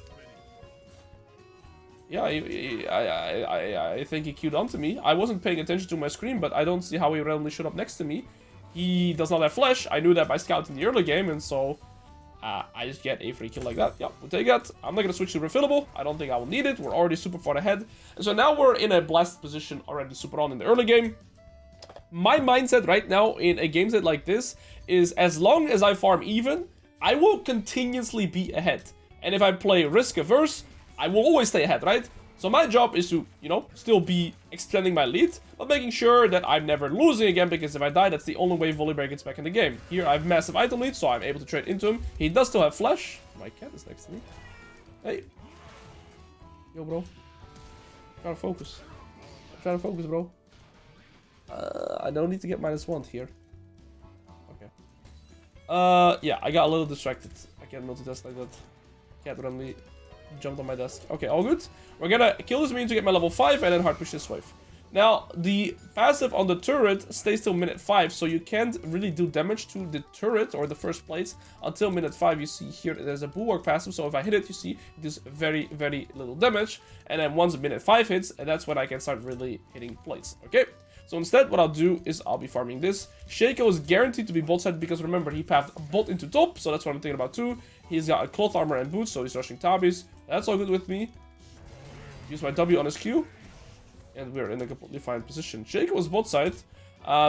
S1: Yeah, I think he queued onto me. I wasn't paying attention to my screen, but I don't see how he randomly showed up next to me. He does not have flash. I knew that by scouting the early game, and so I just get a free kill like that. Yep, we'll take that. I'm not going to switch to refillable. I don't think I will need it. We're already super far ahead. And so now we're in a blast position already super on in the early game. My mindset right now in a game set like this is as long as I farm even, I will continuously be ahead. And if I play risk averse, I will always stay ahead, right? So my job is to, you know, still be extending my lead, but making sure that I'm never losing again, because if I die, that's the only way Volibear gets back in the game. Here I have massive item lead, so I'm able to trade into him. He does still have flash. My cat is next to me. Hey. Yo, bro. I'm trying to focus. I'm trying to focus, bro. I don't need to get -1 here. Okay. Yeah, I got a little distracted. I can't multitask like that. Cat randomly jumped on my desk. Okay, all good. We're gonna kill this minion to get my level 5 and then hard push this wave. Now, the passive on the turret stays till minute 5, so you can't really do damage to the turret or the first place until minute 5. You see here there's a bulwark passive, so if I hit it, you see it does very, very little damage. And then once minute 5 hits, and that's when I can start really hitting plates. Okay? So instead, what I'll do is I'll be farming this. Shaco is guaranteed to be bot side because remember, he pathed bot into top, so that's what I'm thinking about too. He's got a cloth armor and boots, so he's rushing Tabis. That's all good with me. Use my W on his Q, and we're in a completely fine position. Shaco is bot side,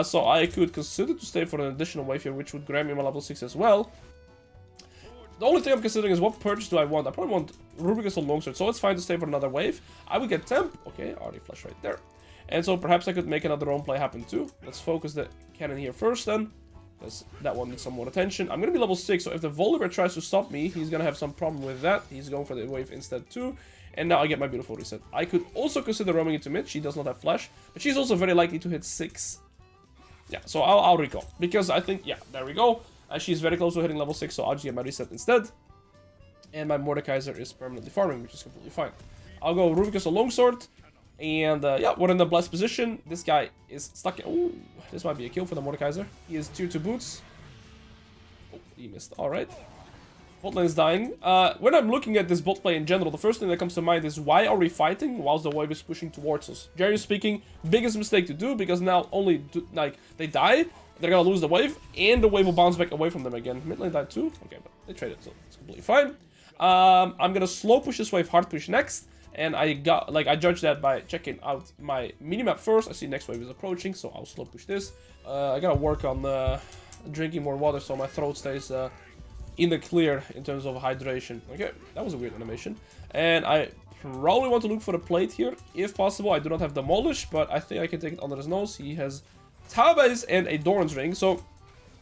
S1: so I could consider to stay for an additional wave here, which would grant me my level 6 as well. The only thing I'm considering is what purchase do I want. I probably want Rubicus or Longsword, so it's fine to stay for another wave. I would get temp. Okay, already flash right there. And so perhaps I could make another roam play happen too. Let's focus the cannon here first then, because that one needs some more attention. I'm going to be level 6, so if the Volibear tries to stop me, he's going to have some problem with that. He's going for the wave instead too. And now I get my beautiful reset. I could also consider roaming into mid. She does not have flash, but she's also very likely to hit 6. Yeah, so I'll recall. Because I think, yeah, there we go. She's very close to hitting level 6, so I'll just get my reset instead. And my Mordekaiser is permanently farming, which is completely fine. I'll go Rubicus or Longsword. And yeah, we're in the blessed position. This guy is stuck in... Ooh, this might be a kill for the Mordekaiser. He is tier 2 boots. Oh, he missed. Alright. Bot lane is dying. When I'm looking at this bot play in general, the first thing that comes to mind is why are we fighting whilst the wave is pushing towards us? Generally speaking, biggest mistake to do, because now only, like, they die, they're gonna lose the wave, and the wave will bounce back away from them again. Mid lane died too? Okay, but they traded, so it's completely fine. I'm gonna slow push this wave, hard push next. And I judged that by checking out my minimap first. I see next wave is approaching, so I'll slow push this. I gotta work on drinking more water so my throat stays in the clear in terms of hydration. Okay, that was a weird animation. And I probably want to look for a plate here, if possible. I do not have Demolish, but I think I can take it under his nose. He has Tabas and a Doran's Ring, so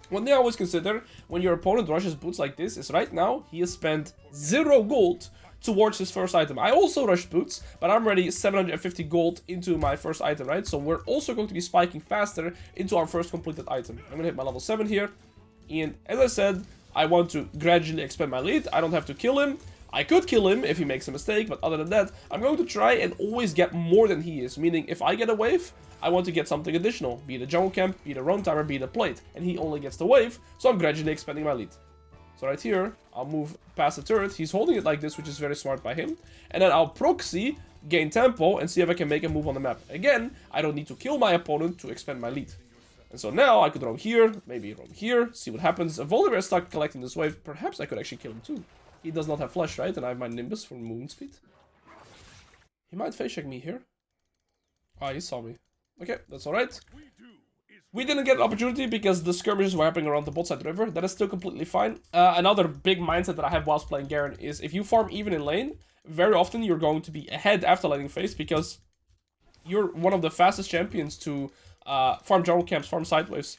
S1: one thing I always consider when your opponent rushes boots like this is right now he has spent 0 gold towards his first item. I also rushed boots, but I'm already 750 gold into my first item, right? So we're also going to be spiking faster into our first completed item. I'm gonna hit my level 7 here, and as I said, I want to gradually expand my lead. I don't have to kill him. I could kill him if he makes a mistake, but other than that, I'm going to try and always get more than he is, meaning if I get a wave, I want to get something additional, be it a jungle camp, be it a run timer, be it a plate, and he only gets the wave, so I'm gradually expanding my lead. So right here, I'll move past the turret. He's holding it like this, which is very smart by him. And then I'll proxy, gain tempo, and see if I can make a move on the map. Again, I don't need to kill my opponent to expand my lead. And so now I could roam here, maybe roam here, see what happens. If Volibear is stuck collecting this wave, perhaps I could actually kill him too. He does not have flash, right? And I have my Nimbus for movement speed. He might face check me here. Ah, he saw me. Okay, that's alright. We didn't get an opportunity because the skirmishes were happening around the bot side river. That is still completely fine. Another big mindset that I have whilst playing Garen is if you farm even in lane, very often you're going to be ahead after laning phase because you're one of the fastest champions to farm jungle camps, farm sideways,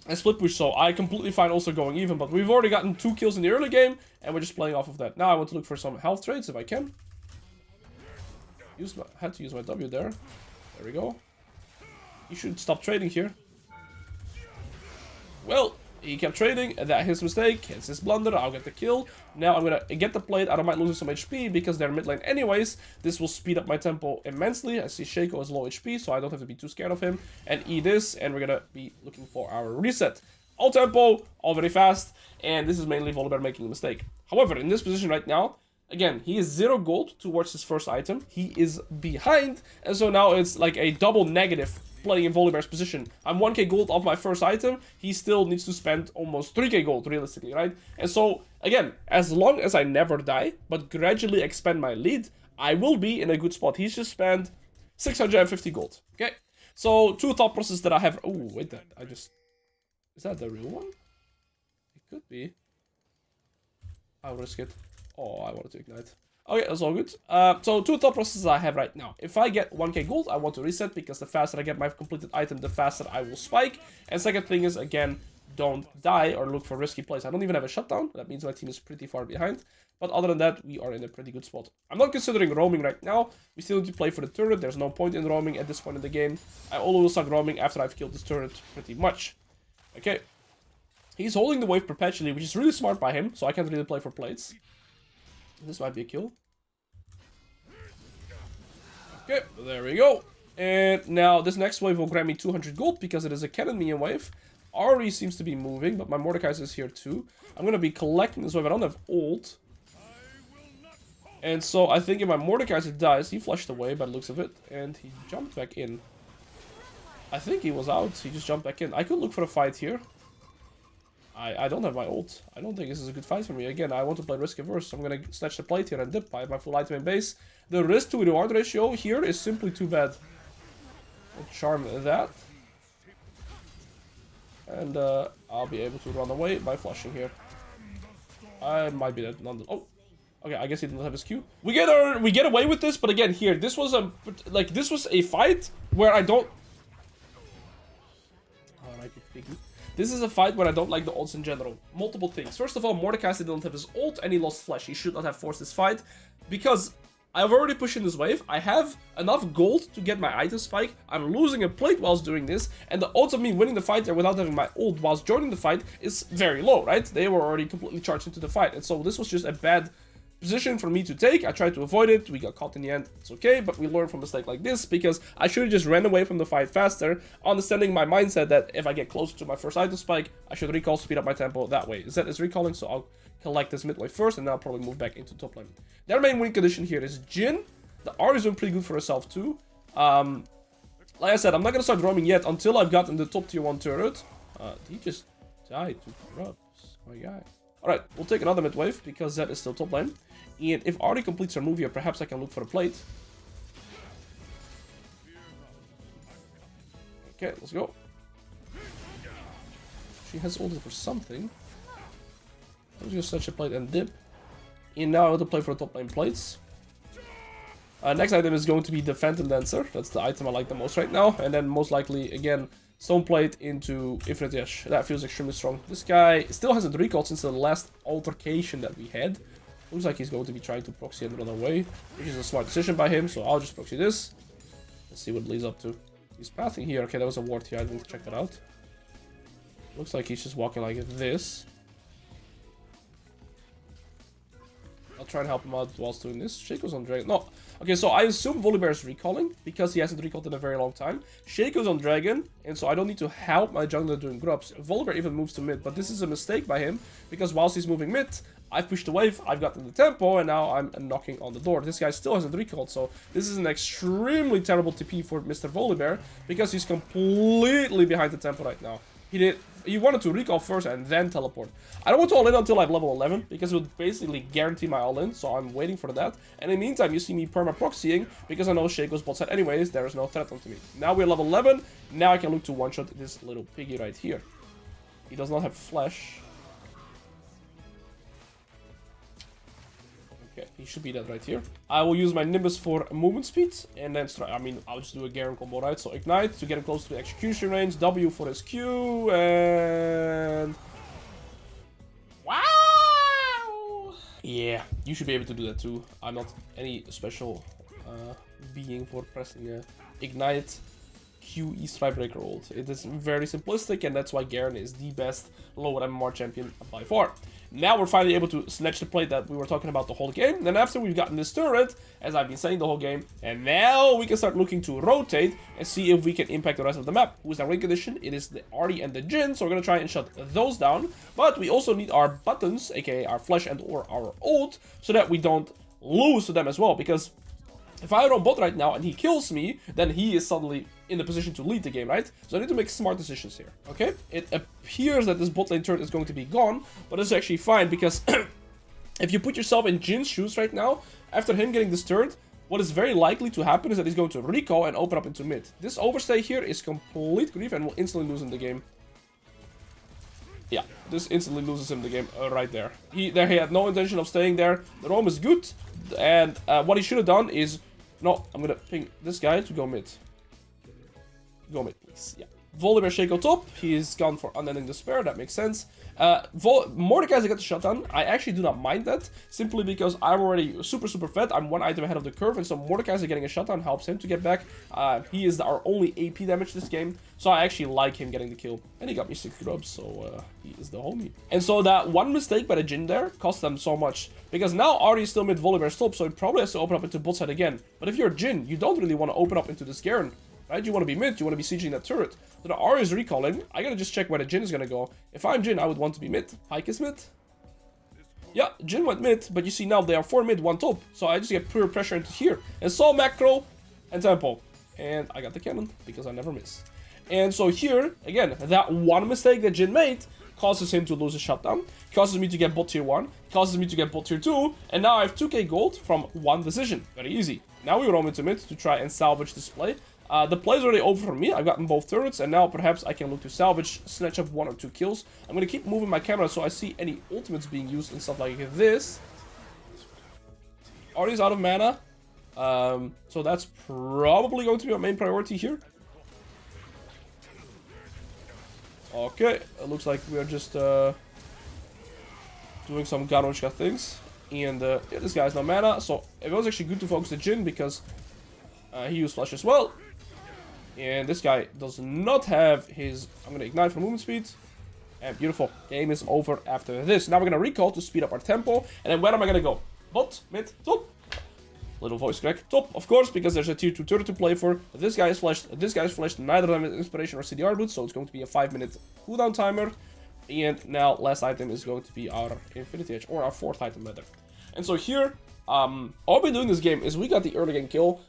S1: and split push. So I completely fine also going even, but we've already gotten 2 kills in the early game, and we're just playing off of that. Now I want to look for some health trades if I can. Had to use my W there. There we go. You should stop trading here. Well, he kept trading, and that's his mistake. It's his blunder. I'll get the kill. Now I'm gonna get the plate. I don't mind losing some HP because they're mid lane anyways. This will speed up my tempo immensely. I see Shaco is low HP, so I don't have to be too scared of him. And E this, and we're gonna be looking for our reset. All tempo, all very fast, and this is mainly Volibear making a mistake. However, in this position right now, again, he is 0 gold towards his first item. He is behind, and so now it's like a double negative playing in Volibear's position. I'm 1k gold off my first item. He still needs to spend almost 3k gold, realistically, right? And so, again, as long as I never die, but gradually expand my lead, I will be in a good spot. He's just spent 650 gold, okay? So, 2 thought processes that I have... Oh, wait, is that the real one? It could be. I'll risk it. Oh, I wanted to ignite. Okay, that's all good. So 2 thought processes I have right now. If I get 1k gold, I want to reset because the faster I get my completed item, the faster I will spike. And second thing is, again, don't die or look for risky plays. I don't even have a shutdown. That means my team is pretty far behind. But other than that, we are in a pretty good spot. I'm not considering roaming right now. We still need to play for the turret. There's no point in roaming at this point in the game. I only will start roaming after I've killed this turret pretty much. Okay. He's holding the wave perpetually, which is really smart by him. So I can't really play for plates. This might be a kill. Okay, there we go. And now this next wave will grant me 200 gold because it is a cannon minion wave. Ari seems to be moving, but my Mordekaiser is here too. I'm going to be collecting this wave. I don't have ult. And so I think if my Mordekaiser dies, he flashed away by the looks of it. And he jumped back in. I think he was out. He just jumped back in. I could look for a fight here. I don't have my ult. I don't think this is a good fight for me. Again, I want to play risk averse. So I'm going to snatch the plate here and dip. I have my full item in base. The risk to reward ratio here is simply too bad. I'll charm that. And I'll be able to run away by flashing here. I might be dead. Oh, okay. I guess he didn't have his Q. We get away with this, but again, here this was a fight where I don't. This is a fight where I don't like the ults in general. Multiple things. First of all, Mordekaiser didn't have his ult and he lost flash. He should not have forced this fight because I've already pushed in this wave. I have enough gold to get my item spike. I'm losing a plate whilst doing this. And the odds of me winning the fight there without having my ult whilst joining the fight is very low, right? They were already completely charged into the fight. And so this was just a bad position for me to take. I tried to avoid it. We got caught in the end. It's okay, but we learn from a mistake like this because I should have just ran away from the fight faster, understanding my mindset that if I get closer to my first item spike, I should recall, speed up my tempo that way. Sett is recalling, so I'll collect this mid wave first, and then I'll probably move back into top lane. Their main win condition here is Jhin. The R is doing pretty good for herself too. Like I said, I'm not going to start roaming yet until I've gotten the top tier 1 turret. He just died to grubs. My guy. Alright, we'll take another mid wave because Sett is still top lane. And if Ari completes her move here, perhaps I can look for a plate. Okay, let's go. She has ulted for something. I'm just gonna snatch a plate and dip. And now I want to play for top lane plates. Next item is going to be the Phantom Dancer. That's the item I like the most right now. And then most likely, again, Stone Plate into Infinite Yash. That feels extremely strong. This guy still hasn't recalled since the last altercation that we had. Looks like he's going to be trying to proxy and run away, which is a smart decision by him, so I'll just proxy this. Let's see what it leads up to. He's pathing here. Okay, that was a ward here. I didn't check that out. Looks like he's just walking like this. I'll try and help him out whilst doing this. Shaco's on Dragon. No. Okay, so I assume Volibear is recalling because he hasn't recalled in a very long time. Shaco's on Dragon, and so I don't need to help my jungler doing grubs. Volibear even moves to mid, but this is a mistake by him because whilst he's moving mid, I've pushed the wave, I've gotten the tempo, and now I'm knocking on the door. This guy still hasn't recalled, so this is an extremely terrible TP for Mr. Volibear because he's completely behind the tempo right now. He wanted to recall first and then teleport. I don't want to all in until I'm level 11 because it would basically guarantee my all in. So I'm waiting for that. And in the meantime, you see me perma proxying because I know Shaco's bot side anyways. There is no threat onto me. Now we're level 11. Now I can look to one shot this little piggy right here. He does not have flash. Okay, he should be dead right here. I will use my Nimbus for movement speed, and then I'll just do a Garen combo, right? So Ignite to get him close to the execution range, W for his Q, and... Wow! Yeah, you should be able to do that too. I'm not any special being for pressing Ignite Q E Strike Breaker ult. It is very simplistic, and that's why Garen is the best lower MMR champion by far. Now we're finally able to snatch the plate that we were talking about the whole game. Then after we've gotten this turret, as I've been saying the whole game, and now we can start looking to rotate and see if we can impact the rest of the map. Who's our win condition? It is the Artie and the Jhin, so we're gonna try and shut those down. But we also need our buttons, aka our flash and or our ult, so that we don't lose to them as well, because if I run bot right now and he kills me, then he is suddenly in the position to lead the game, right? So I need to make smart decisions here, okay? It appears that this bot lane turret is going to be gone, but it's actually fine because if you put yourself in Jin's shoes right now, after him getting this turret, what is very likely to happen is that he's going to recall and open up into mid. This overstay here is complete grief and will instantly lose him the game. Yeah, this instantly loses him the game right there. He had no intention of staying there. The roam is good, and what he should have done is... No, I'm gonna ping this guy to go mid. Go mid, please. Yeah. Volibear Shaco top. He's gone for Unending Despair. That makes sense. Mordekaiser got the shutdown. I actually do not mind that, simply because I'm already super fed. I'm one item ahead of the curve, and so Mordekaiser getting a shutdown helps him to get back. He is our only AP damage this game, so I actually like him getting the kill. And he got me 6 grubs, so he is the homie. And so that one mistake by the Jhin there cost them so much, because now Artie is still mid Volibear top, so it probably has to open up into bot side again. But if you're Jhin, you don't really want to open up into this Garen, right? You want to be mid, you want to be sieging that turret. So the Artie is recalling. I gotta just check where the Jhin is gonna go. If I'm Jhin, I would want to be mid. Pyke is mid. Yeah, Jhin went mid, but you see now they are 4 mid, 1 top. So I just get pure pressure into here. And so macro and tempo. And I got the cannon, because I never miss. And so here, again, that one mistake that Jhin made causes him to lose a shutdown, causes me to get bot tier 1, causes me to get bot tier 2, and now I have 2k gold from one decision. Very easy. Now we roam into mid to try and salvage this play. The play is already over for me. I've gotten both turrets, and now perhaps I can look to salvage, snatch up 1 or 2 kills. I'm going to keep moving my camera so I see any ultimates being used and stuff like this. Artie's out of mana, so that's probably going to be our main priority here. Okay, it looks like we are just doing some Garoshka things. And yeah, this guy has no mana, so it was actually good to focus the Jhin because he used flash as well. And this guy does not have his... I'm going to ignite for movement speed. And beautiful. Game is over after this. Now we're going to recall to speed up our tempo. And then where am I going to go? Bot, mid, top. Little voice crack. Top, of course, because there's a tier 2 turret to play for. This guy is flashed. This guy is flashed. Neither of them is inspiration or CDR boot. So it's going to be a 5-minute cooldown timer. And now last item is going to be our Infinity Edge. Or our 4th item rather. And so here, all we're doing this game is we got the early game kill.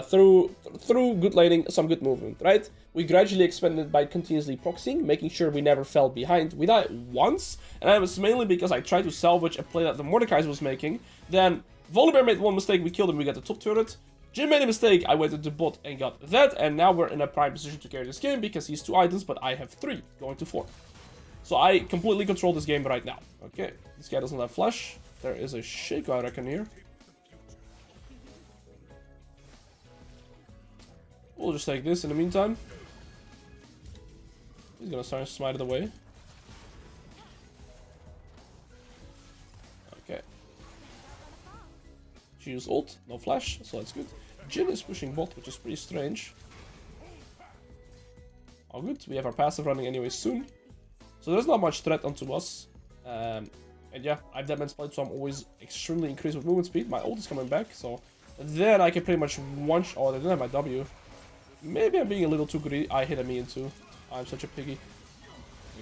S1: Through good laning, some good movement, right? We gradually expanded by continuously proxying, making sure we never fell behind. We died once, and that was mainly because I tried to salvage a play that the Mordekaiser was making. Then Volibear made one mistake, we killed him, we got the top turret. Jhin made a mistake, I went into bot and got that, and now we're in a prime position to carry this game because he's 2 items, but I have 3, going to 4. So I completely control this game right now. Okay, this guy doesn't have flash. There is a Shaco, I reckon, here. We'll just take this in the meantime. He's gonna start to smite it away. Okay. She used ult, no flash, so that's good. Jhin is pushing bot, which is pretty strange. All good, we have our passive running anyway soon. So there's not much threat onto us. And yeah, I have Deadman's Blade, so I'm always extremely increased with movement speed. My ult is coming back, so then I can pretty much one-shot. Oh, they didn't have my W. Maybe I'm being a little too greedy. I hit a me into. I'm such a piggy.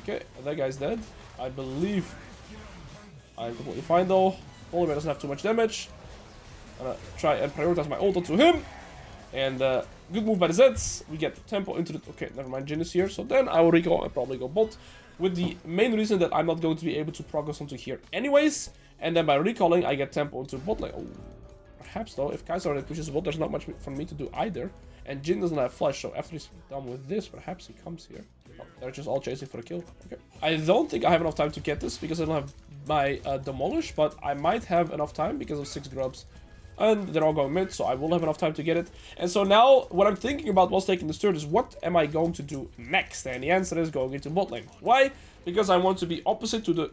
S1: Okay, that guy's dead. I believe I'm completely fine though. Volibear doesn't have too much damage. I'm gonna try and prioritize my ult onto him. And good move by the Zeds. We get the tempo into the... Okay, never mind, Jhin is here. So then I will recall and probably go bot. With the main reason that I'm not going to be able to progress onto here anyways. And then by recalling, I get tempo into bot lane. Oh, perhaps though, if Kai'Sa already pushes bot, there's not much for me to do either. And Jhin doesn't have flash, so after he's done with this, perhaps he comes here. Oh, they're just all chasing for a kill. Okay. I don't think I have enough time to get this because I don't have my Demolish, but I might have enough time because of 6 grubs. And they're all going mid, so I will have enough time to get it. And so now, what I'm thinking about whilst taking this turn is what am I going to do next? And the answer is going into bot lane. Why? Because I want to be opposite to the...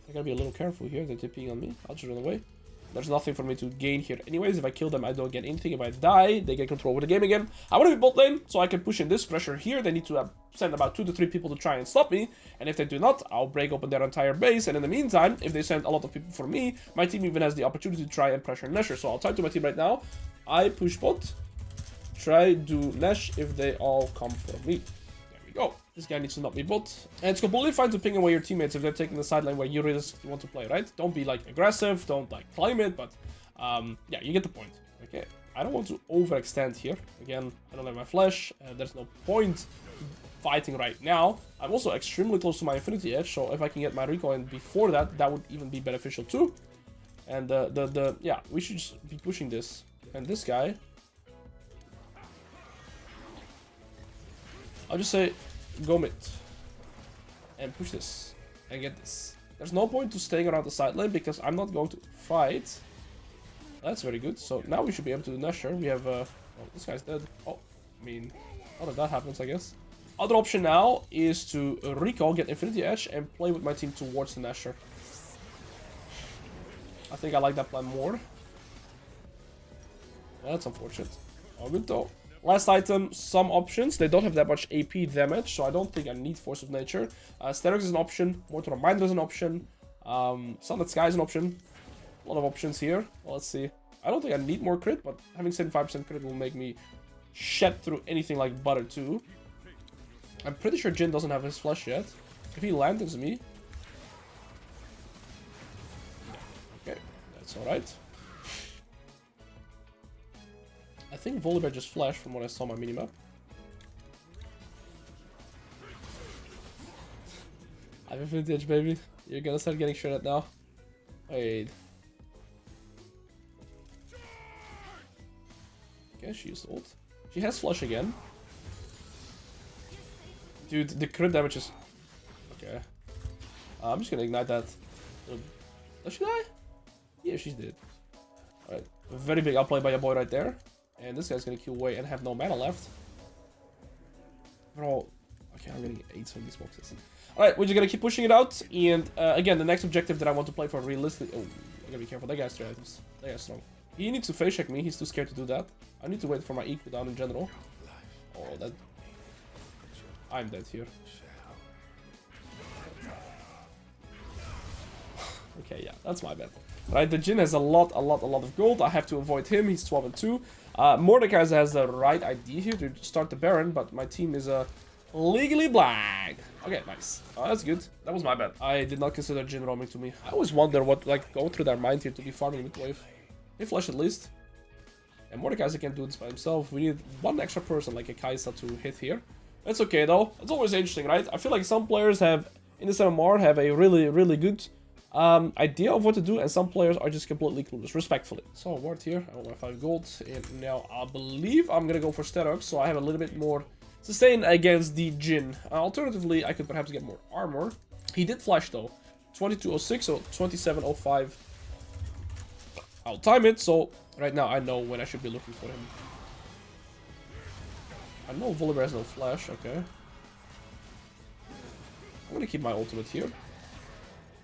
S1: I gotta be a little careful here, they're TPing on me. I'll just run away. There's nothing for me to gain here anyways. If I kill them, I don't get anything. If I die, they get control over the game again. I want to be bot lane, so I can push in this pressure here. They need to send about 2 to 3 people to try and stop me. And if they do not, I'll break open their entire base. And in the meantime, if they send a lot of people for me, my team even has the opportunity to try and pressure Nesher. So I'll type to my team right now. I push bot. Try do Nesh if they all come for me. There we go. This guy needs to not be bot. And it's completely fine to ping away your teammates if they're taking the sideline where you really want to play, right? Don't be like aggressive, don't like claim it, but yeah, you get the point. Okay, I don't want to overextend here. Again, I don't have my flash, there's no point fighting right now. I'm also extremely close to my Infinity Edge, so if I can get my recoil in before that, that would even be beneficial too. And yeah, we should just be pushing this. And this guy, I'll just say, go mid and push this and get this. There's no point to staying around the side lane because I'm not going to fight. That's very good. So now we should be able to do Nesher. We have oh, this guy's dead. Oh, I mean, how that happens, I guess. Other option now is to recall, get Infinity Edge, and play with my team towards the Nesher. I think I like that plan more. That's unfortunate. All good though. Last item, some options. They don't have that much AP damage, so I don't think I need Force of Nature. Sterox is an option. Mortal Reminder is an option. Sunlit Sky is an option. A lot of options here. Well, let's see. I don't think I need more crit, but having 75% crit will make me shed through anything like butter too. I'm pretty sure Jhin doesn't have his flash yet. If he lands me... Okay, that's alright. I think Volibear just flashed from what I saw on my minimap. I have Infinity Edge, baby. You're gonna start getting shredded now. Wait. Okay, she used ult. She has flash again. Dude, the crit damage is... Okay. I'm just gonna ignite that. Does she die? Yeah, she did. Alright. A very big outplay by your boy right there. And this guy's gonna kill away and have no mana left. Bro. Okay, I'm getting 8 from these boxes. Alright, we're just gonna keep pushing it out. And again, the next objective that I want to play for realistically... Oh, I gotta be careful. That guy's 3 items. That guy's strong. He needs to face check me. He's too scared to do that. I need to wait for my E cooldown in general. Oh, that... I'm dead here. Okay, yeah, that's my bad. Right, the Jhin has a lot of gold. I have to avoid him. He's 12 and 2. Mordekaiser has the right idea here to start the Baron, but my team is legally black. Okay, nice. That's good. That was my bad. I did not consider Jhin roaming to me. I always wonder what go through their mind here to be farming mid wave. They flash at least. And Mordekaiser can't do this by himself. We need one extra person like a Kai'Sa to hit here. That's okay though. It's always interesting, right? I feel like some players have in this MMR have a really good idea of what to do, and some players are just completely clueless, respectfully. So ward here, I want my 5 gold, and now I believe I'm gonna go for Sterox, so I have a little bit more sustain against the Jhin. Alternatively, I could perhaps get more armor. He did flash though, 2206, so 2705. I'll time it, so right now I know when I should be looking for him. I know Volibear has no flash, okay. I'm gonna keep my ultimate here.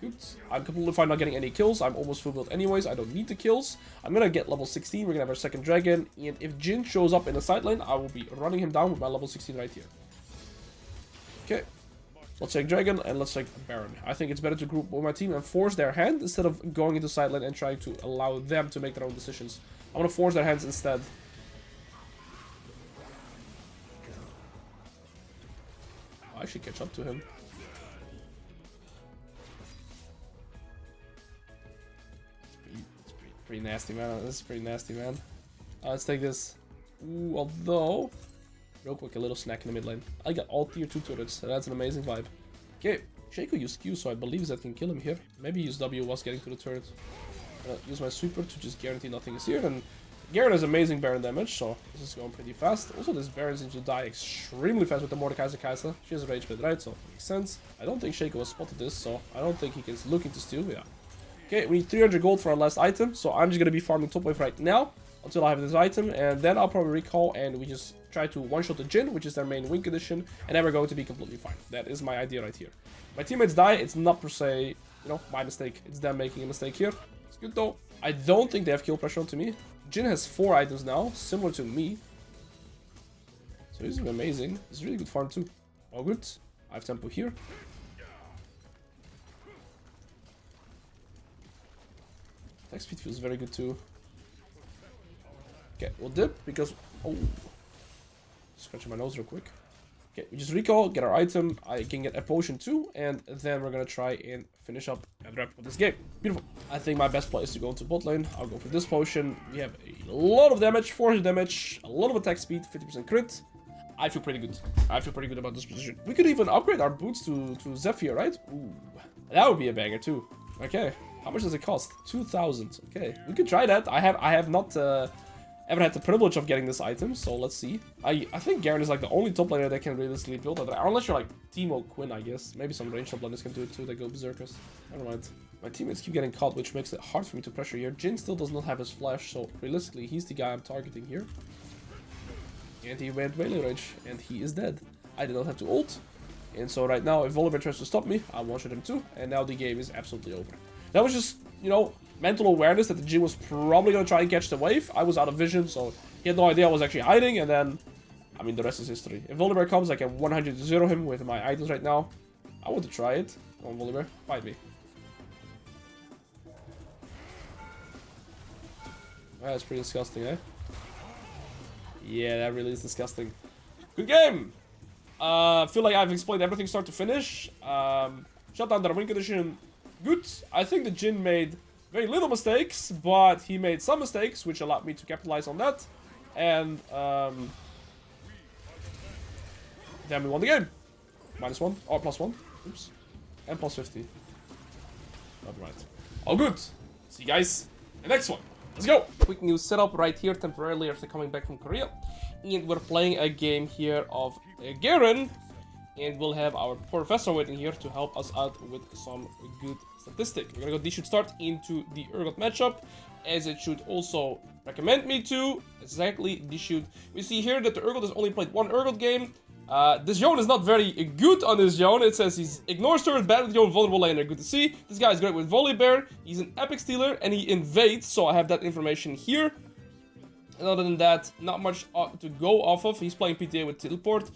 S1: Good. I'm completely fine not getting any kills. I'm almost full build anyways. I don't need the kills. I'm gonna get level 16. We're gonna have our second dragon. And if Jhin shows up in the side lane, I will be running him down with my level 16 right here. Okay. Let's take dragon and let's take Baron. I think it's better to group with my team and force their hand instead of going into side lane and trying to allow them to make their own decisions. I want to force their hands instead. I should catch up to him. Pretty nasty, man. This is pretty nasty, man. Let's take this. Ooh, although... Real quick, a little snack in the mid lane. I got all tier 2 turrets, so that's an amazing vibe. Okay, Shaco used Q, so I believe Zett can kill him here. Maybe his W was getting to the turret. I'm gonna use my super to just guarantee nothing is here, and Garen has amazing Baron damage, so this is going pretty fast. Also, this Baron seems to die extremely fast with the Mordekaiser Kaiser. She has a rage bit, right? So, makes sense. I don't think Shaco has spotted this, so I don't think he is looking to steal, yeah. Okay, we need 300 gold for our last item, so I'm just gonna be farming top wave right now until I have this item, and then I'll probably recall and we just try to one-shot the Jhin, which is their main win condition, and then we're going to be completely fine. That is my idea right here. My teammates die, it's not per se, you know, my mistake. It's them making a mistake here. It's good though. I don't think they have kill pressure onto me. Jhin has 4 items now, similar to me. So this is amazing. It's really good farm too. All good. I have tempo here. Attack speed feels very good too. Okay, we'll dip because... Oh. Scratching my nose real quick. Okay, we just recall, get our item. I can get a potion too, and then we're gonna try and finish up and wrap up this game. Beautiful. I think my best play is to go into bot lane. I'll go for this potion. We have a lot of damage, 400 damage, a lot of attack speed, 50% crit. I feel pretty good. I feel pretty good about this position. We could even upgrade our boots to Zephyr, right? Ooh, that would be a banger too. Okay, how much does it cost? 2,000. Okay, we could try that. I have not ever had the privilege of getting this item, so let's see. I think Garen is like the only top laner that can realistically build that. Unless you're like Teemo Quinn, I guess. Maybe some range top laners can do it too. They go berserkers. Never mind. My teammates keep getting caught, which makes it hard for me to pressure here. Jhin still does not have his flash, so realistically, he's the guy I'm targeting here. And he went melee rage, and he is dead. I did not have to ult. And so right now, if Volibear tries to stop me, I'll one-shot him too. And now the game is absolutely over. That was just, you know, mental awareness that the Jhin was probably going to try and catch the wave. I was out of vision, so he had no idea I was actually hiding, and then, I mean, the rest is history. If Volibear comes, I can 100-0 him with my items right now. I want to try it. Come on, Volibear, fight me. That's pretty disgusting, eh? Yeah, that really is disgusting. Good game! I feel like I've explained everything start to finish. Shut down the win condition. Good. I think the Jhin made very little mistakes, but he made some mistakes, which allowed me to capitalize on that. And then we won the game. -1 or +1. Oops. And +50. Not right. All good. See you guys in the next one. Let's go. Quick new setup right here temporarily after coming back from Korea. And we're playing a game here of Garen. And we'll have our Porofessor waiting here to help us out with some good statistic. We're gonna go, this should start into the Urgot matchup, as it should also recommend me to. Exactly, this should. We see here that the Urgot has only played 1 Urgot game. This Yone is not very good on this Yone. It says he's ignores turret, bad with Yone, vulnerable laner. Good to see. This guy is great with Volibear. He's an epic stealer and he invades, so I have that information here. And other than that, not much to go off of. He's playing PTA with teleport.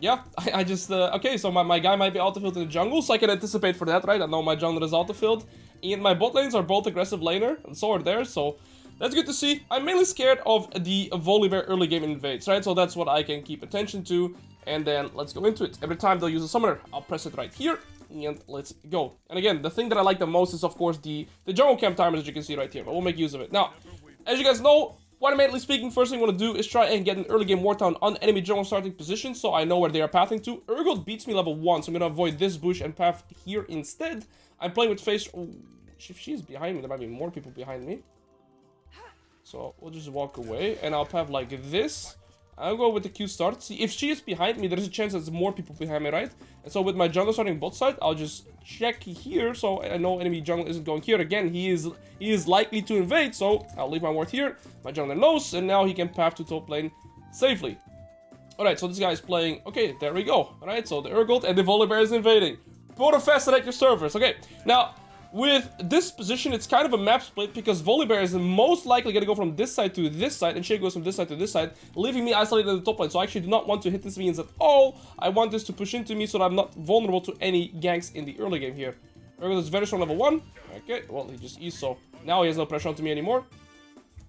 S1: Yeah, I just, okay, so my guy might be autofilled in the jungle, so I can anticipate for that, right? I know my jungler is autofilled, and my bot lanes are both aggressive laner, and so are theirs, so that's good to see. I'm mainly scared of the Volibear early game invades, right? So that's what I can keep attention to, and then let's go into it. Every time they'll use a summoner, I'll press it right here, and let's go. And again, the thing that I like the most is, of course, the jungle camp timers, as you can see right here, but we'll make use of it. Now, as you guys know, fundamentally speaking, first thing I want to do is try and get an early game war town on enemy jungle starting position, so I know where they are pathing to. Urgot beats me level 1, so I'm going to avoid this bush and path here instead. I'm playing with face... Oh, if she's behind me, there might be more people behind me. So we'll just walk away, and I'll path like this. I'll go with the Q start. See, if she is behind me, there's a chance there's more people behind me, right? And so with my jungle starting bot side, I'll just check here, so I know enemy jungle isn't going here. Again, he is likely to invade, so I'll leave my ward here. My jungler knows, and now he can path to top lane safely. Alright, so this guy is playing... Okay, there we go. Alright, so the Urgot and the Volibear is invading. Porofessor at your servers. Okay, now... With this position, it's kind of a map split because Volibear is most likely going to go from this side to this side, and Shaco goes from this side to this side, leaving me isolated in the top lane. So I actually do not want to hit this minions at all. I want this to push into me so that I'm not vulnerable to any ganks in the early game here. Urgot is very strong level 1. Okay, well, he just is, so now he has no pressure onto me anymore.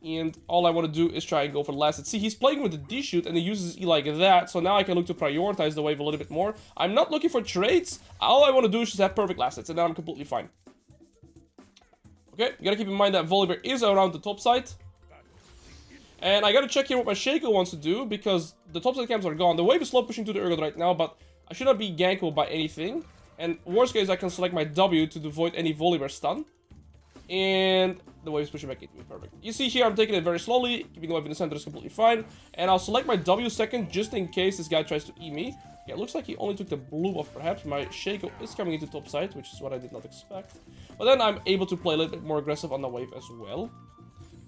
S1: And all I want to do is try and go for the last hit. See, he's playing with the D-shoot and he uses E like that, so now I can look to prioritize the wave a little bit more. I'm not looking for trades. All I want to do is just have perfect last hits, and then I'm completely fine. Okay, you gotta keep in mind that Volibear is around the top side. And I gotta check here what my Shaco wants to do, because the topside camps are gone. The wave is slow pushing to the Urgot right now, but I should not be gankable by anything. And worst case, I can select my W to avoid any Volibear stun. And the wave is pushing back into me, perfect. You see here, I'm taking it very slowly, keeping the wave in the center is completely fine. And I'll select my W second, just in case this guy tries to E me. Yeah, it looks like he only took the blue buff, perhaps. My Shaco is coming into top side, which is what I did not expect. But then I'm able to play a little bit more aggressive on the wave as well.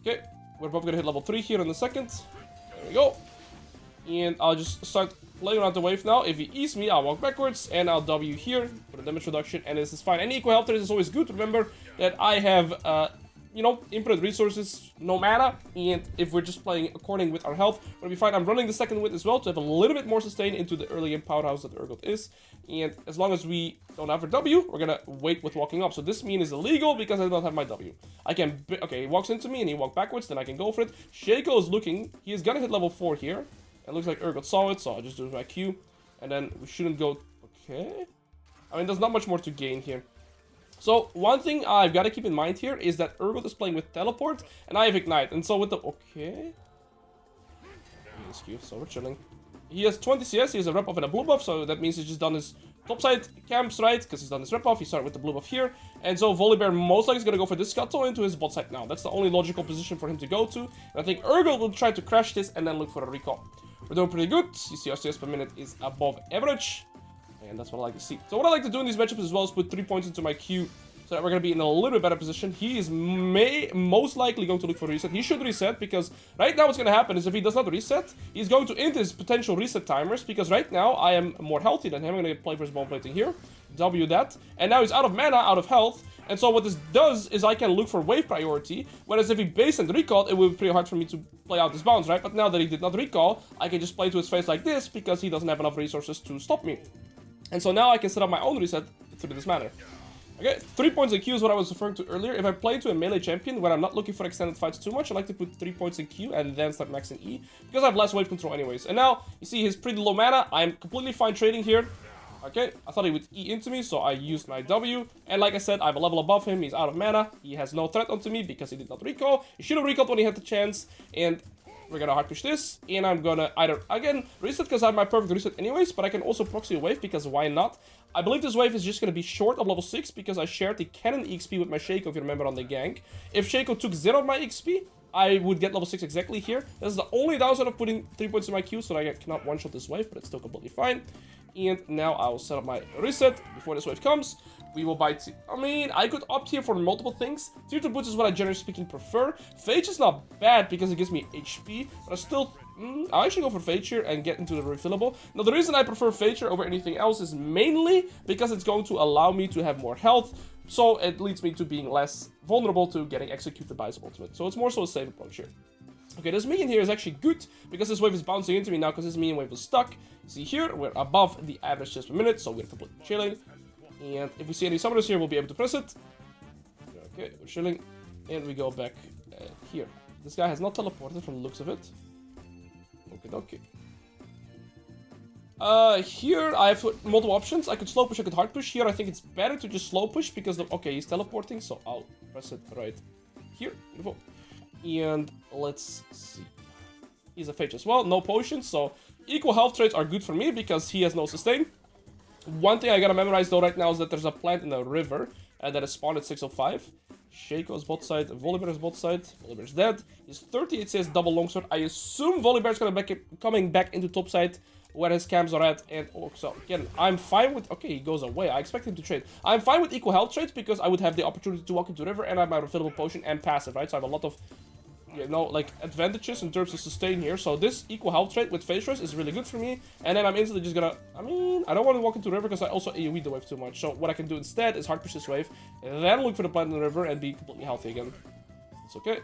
S1: Okay, we're both gonna hit level 3 here in a second. There we go. And I'll just start playing around the wave now. If he E's me, I'll walk backwards, and I'll W here for the damage reduction, and this is fine. Any equal health trade is always good. Remember that I have, you know, infinite resources, no mana, and if we're just playing according with our health, we'll be fine. I'm running the second wind as well to have a little bit more sustain into the early game powerhouse that Urgot is, and as long as we don't have our W, we're gonna wait with walking up. So this mean is illegal because I don't have my W. I can, okay, he walks into me and he walked backwards, then I can go for it. Shaco is looking, he is gonna hit level 4 here. It looks like Urgot saw it, so I'll just do my Q, and then we shouldn't go, okay. I mean, there's not much more to gain here. So, one thing I've got to keep in mind here is that Urgot is playing with Teleport, and I have Ignite. And so with the... Okay. So we're chilling. He has 20 CS, he has a rep off and a blue buff, so that means he's just done his topside camps, right? Because he's done his rep off, he started with the blue buff here. And so Volibear most likely is going to go for this scuttle into his bot side now. That's the only logical position for him to go to. And I think Urgot will try to crash this and then look for a recall. We're doing pretty good. You see our CS per minute is above average. And that's what I like to see. So what I like to do in these matchups as well is put 3 points into my Q, so that we're going to be in a little bit better position. He is most likely going to look for a reset. He should reset, because right now what's going to happen is if he does not reset, he's going to end his potential reset timers, because right now I am more healthy than him. I'm going to play for his bone plating here. W that. And now he's out of mana, out of health. And so what this does is I can look for wave priority, whereas if he base and recalled, it would be pretty hard for me to play out this bounce, right? But now that he did not recall, I can just play to his face like this, because he doesn't have enough resources to stop me. And so now I can set up my own reset through this manner. Okay, 3 points in Q is what I was referring to earlier. If I play to a melee champion where I'm not looking for extended fights too much, I like to put 3 points in Q and then start maxing E, because I have less wave control anyways. And now, you see he's pretty low mana. I'm completely fine trading here. Okay, I thought he would E into me, so I used my W. And like I said, I have a level above him. He's out of mana. He has no threat onto me because he did not recall. He should have recalled when he had the chance. And we're gonna hard push this, and I'm gonna either, again, reset because I have my perfect reset anyways, but I can also proxy a wave, because why not? I believe this wave is just gonna be short of level 6, because I shared the cannon XP with my Shaco, if you remember, on the gank. If Shaco took 0 of my XP, I would get level 6 exactly here. This is the only downside of putting 3 points in my Q, so I cannot one-shot this wave, but it's still completely fine. And now I will set up my reset before this wave comes. We will buy... I mean, I could opt here for multiple things. Tier 2 boots is what I generally speaking prefer. Phage is not bad because it gives me HP, but I still... I'll actually go for Phage here and get into the refillable. Now, the reason I prefer Phage here over anything else is mainly because it's going to allow me to have more health, so it leads me to being less vulnerable to getting executed by his ultimate. So it's more so a safe approach here. Okay, this minion here is actually good, because this wave is bouncing into me now, because this minion wave is stuck. See here, we're above the average just per minute, so we're completely chilling. And if we see any summoners here, we'll be able to press it. Okay, we're chilling. And we go back here. This guy has not teleported from the looks of it. Okay. Here I have multiple options. I could slow push, I could hard push. Here I think it's better to just slow push, because okay, he's teleporting, so I'll press it right here. Beautiful. And let's see. He's a Phage as well, no potions, so equal health trades are good for me because he has no sustain. One thing I gotta memorize though right now is that there's a plant in the river that is spawned at 605. Shaco's bot side, Volibear's bot side. Volibear's dead. He's 38 CS double longsword. I assume Volibear's gonna coming back into top side where his camps are at. And oh, so again, I'm fine with... Okay, he goes away. I expect him to trade. I'm fine with equal health trades because I would have the opportunity to walk into the river and I have my refillable potion and passive, right? So I have a lot of, you know, like advantages in terms of sustain here. So this equal health trade with Phage Rush is really good for me. And then I'm instantly just gonna... I mean, I don't want to walk into the river because I also AoE the wave too much. So what I can do instead is hard push this wave, and then look for the plant in the river and be completely healthy again. It's okay.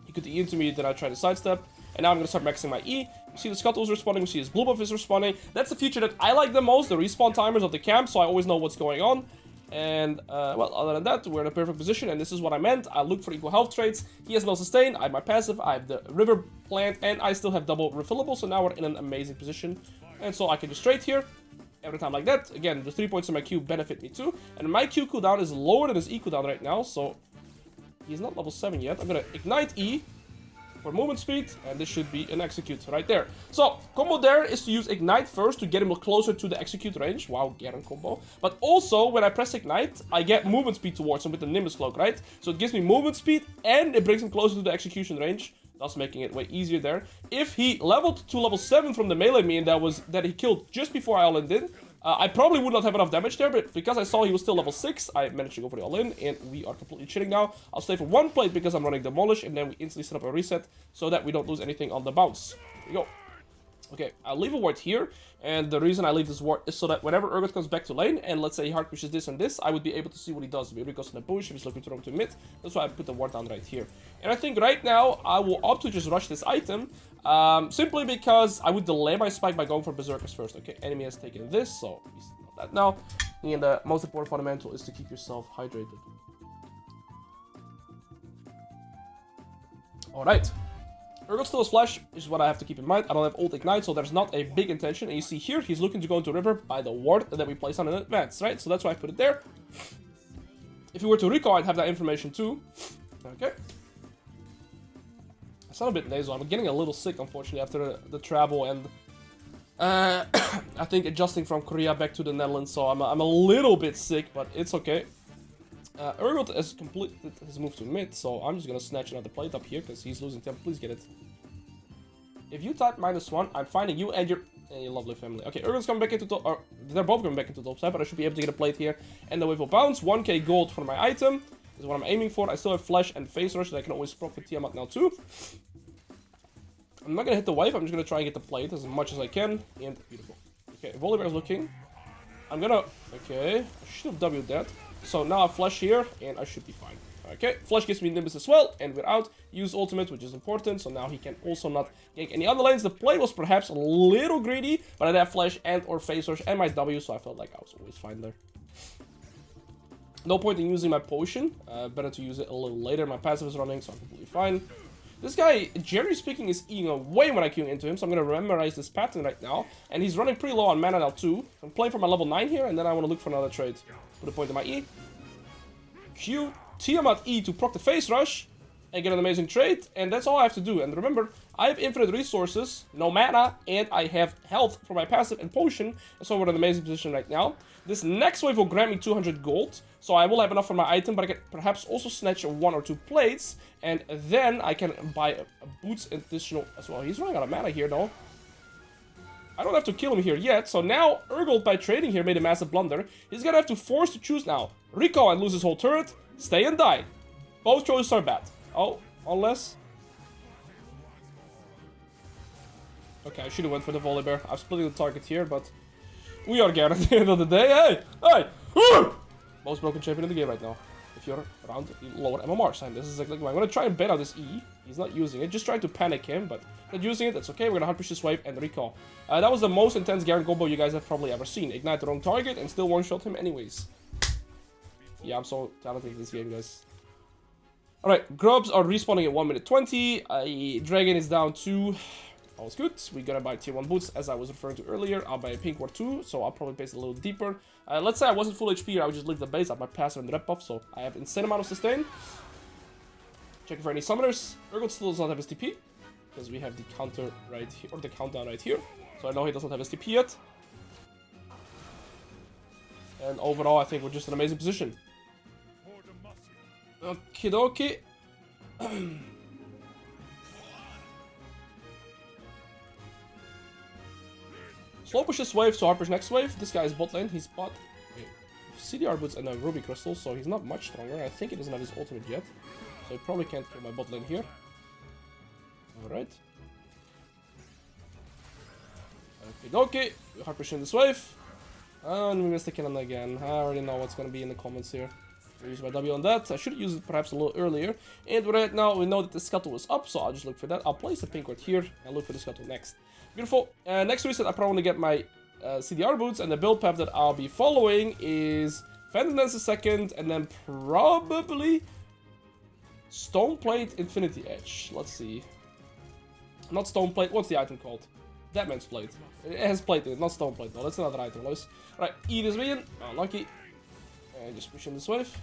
S1: He could E into me, then I try to sidestep. And now I'm going to start maxing my E. You see the scuttles respawning, you see his blue buff is respawning. That's the feature that I like the most, the respawn timers of the camp, so I always know what's going on. And, well, other than that, we're in a perfect position, and this is what I meant. I look for equal health traits. He has no sustain, I have my passive, I have the river plant, and I still have double refillable, so now we're in an amazing position. And so I can just trade here, every time like that. Again, the 3 points in my Q benefit me too. And my Q cooldown is lower than his E cooldown right now, so he's not level 7 yet. I'm gonna ignite E, for movement speed, and this should be an execute right there. So, combo there is to use Ignite first to get him closer to the execute range. Wow, Garen combo. But also, when I press Ignite, I get movement speed towards him with the Nimbus Cloak, right? So it gives me movement speed, and it brings him closer to the execution range, thus making it way easier there. If he leveled to level 7 from the melee main that he killed just before I all-in did, I probably would not have enough damage there, but because I saw he was still level 6, I managed to go for the all-in, and we are completely chilling now. I'll stay for 1 plate because I'm running Demolish, and then we instantly set up a reset so that we don't lose anything on the bounce. Here we go. Okay, I'll leave a ward here, and the reason I leave this ward is so that whenever Urgot comes back to lane, and let's say he hard pushes this and this, I would be able to see what he does. If he goes in the bush, if he's looking to roam to mid, that's why I put the ward down right here. And I think right now, I will opt to just rush this item, simply because I would delay my spike by going for Berserkers first. Okay, enemy has taken this, so we know that now. And the most important fundamental is to keep yourself hydrated. Alright. Urgot still has flash, is what I have to keep in mind. I don't have ult ignite, so there's not a big intention. And you see here, he's looking to go into river by the ward that we place on in advance, right? So that's why I put it there. If you were to recall, I'd have that information too. Okay. I sound a bit nasal. I'm getting a little sick, unfortunately, after the travel and I think adjusting from Korea back to the Netherlands. So I'm a little bit sick, but it's okay. Urgot has completed his move to mid, so I'm just gonna snatch another plate up here because he's losing tempo. Please get it. If you type -1, I'm finding you and your lovely family. Okay, Urgot's coming back into top, or they're both coming back into top side, but I should be able to get a plate here. And the wave will bounce. 1k gold for my item is what I'm aiming for. I still have flash and face rush that I can always proc with Tiamat now too. I'm not gonna hit the wave. I'm just gonna try and get the plate as much as I can. And beautiful. Okay, Volibear is looking. I'm gonna. Okay, I should have W'd that. So now I flash here, and I should be fine. Okay, flash gives me Nimbus as well, and we're out. Use ultimate, which is important, so now he can also not gank any other lanes. The play was perhaps a little greedy, but I had flash and or face rush and my W, so I felt like I was always fine there. No point in using my potion. Better to use it a little later. My passive is running, so I'm completely fine. This guy, generally speaking, is eating away when I queue into him, so I'm going to memorize this pattern right now. And he's running pretty low on mana now too. I'm playing for my level 9 here, and then I want to look for another trade. Put a point in my E. Q, Tiamat E to proc the face rush, and get an amazing trade, and that's all I have to do. And remember, I have infinite resources, no mana, and I have health for my passive and potion, so we're in an amazing position right now. This next wave will grant me 200 gold, so I will have enough for my item, but I can perhaps also snatch 1 or 2 plates, and then I can buy a boots additional as well. He's running out of mana here, though. I don't have to kill him here yet, so now Urgot, by trading here, made a massive blunder. He's gonna have to force to choose now. Recall and lose his whole turret, stay and die. Both choices are bad. Oh, unless... Okay, I should have went for the Volibear. I'm splitting the target here, but... We are Garen at the end of the day. Hey! Hey! Most broken champion in the game right now. If you're around lower MMR sign. This is like I'm gonna try and bait out this E. He's not using it. Just trying to panic him, but not using it. That's okay. We're gonna hard push this wave and recall. That was the most intense Garen combo you guys have probably ever seen. Ignite the wrong target and still one-shot him anyways. Yeah, I'm so talented in this game, guys. Alright, grubs are respawning at 1 minute 20. Dragon is down 2. All's good. We're gonna buy tier 1 boots, as I was referring to earlier. I'll buy a pink ward too, so I'll probably base it a little deeper. Let's say I wasn't full HP, I would just leave the base. I might pass and rep buff, so I have insane amount of sustain. Checking for any summoners. Urgot still does not have his TP, because we have the counter right here, or the countdown right here. So I know he doesn't have his TP yet. And overall, I think we're just in an amazing position. Okie dokie. Slow push this wave, so hard push next wave. This guy is bot lane. He's bot CDR boots and a ruby crystal, so he's not much stronger. I think he doesn't have his ultimate yet, so he probably can't kill my bot lane here. Alright. Okay, hard pushing this wave. And we missed the cannon again. I already know what's gonna be in the comments here. I'll use my W on that. I should use it perhaps a little earlier. And right now we know that the scuttle is up, so I'll just look for that. I'll place the pink ward here and look for the scuttle next. Beautiful. Next reset, I probably want to get my CDR boots, and the build path that I'll be following is Phantom Dance second, and then probably Stone Plate Infinity Edge. Let's see. Not Stone Plate. What's the item called? Deadman's Plate. It has plate in it, not Stone Plate. No, that's another item, Alois. Right, E this win. Lucky. And just push in this wave.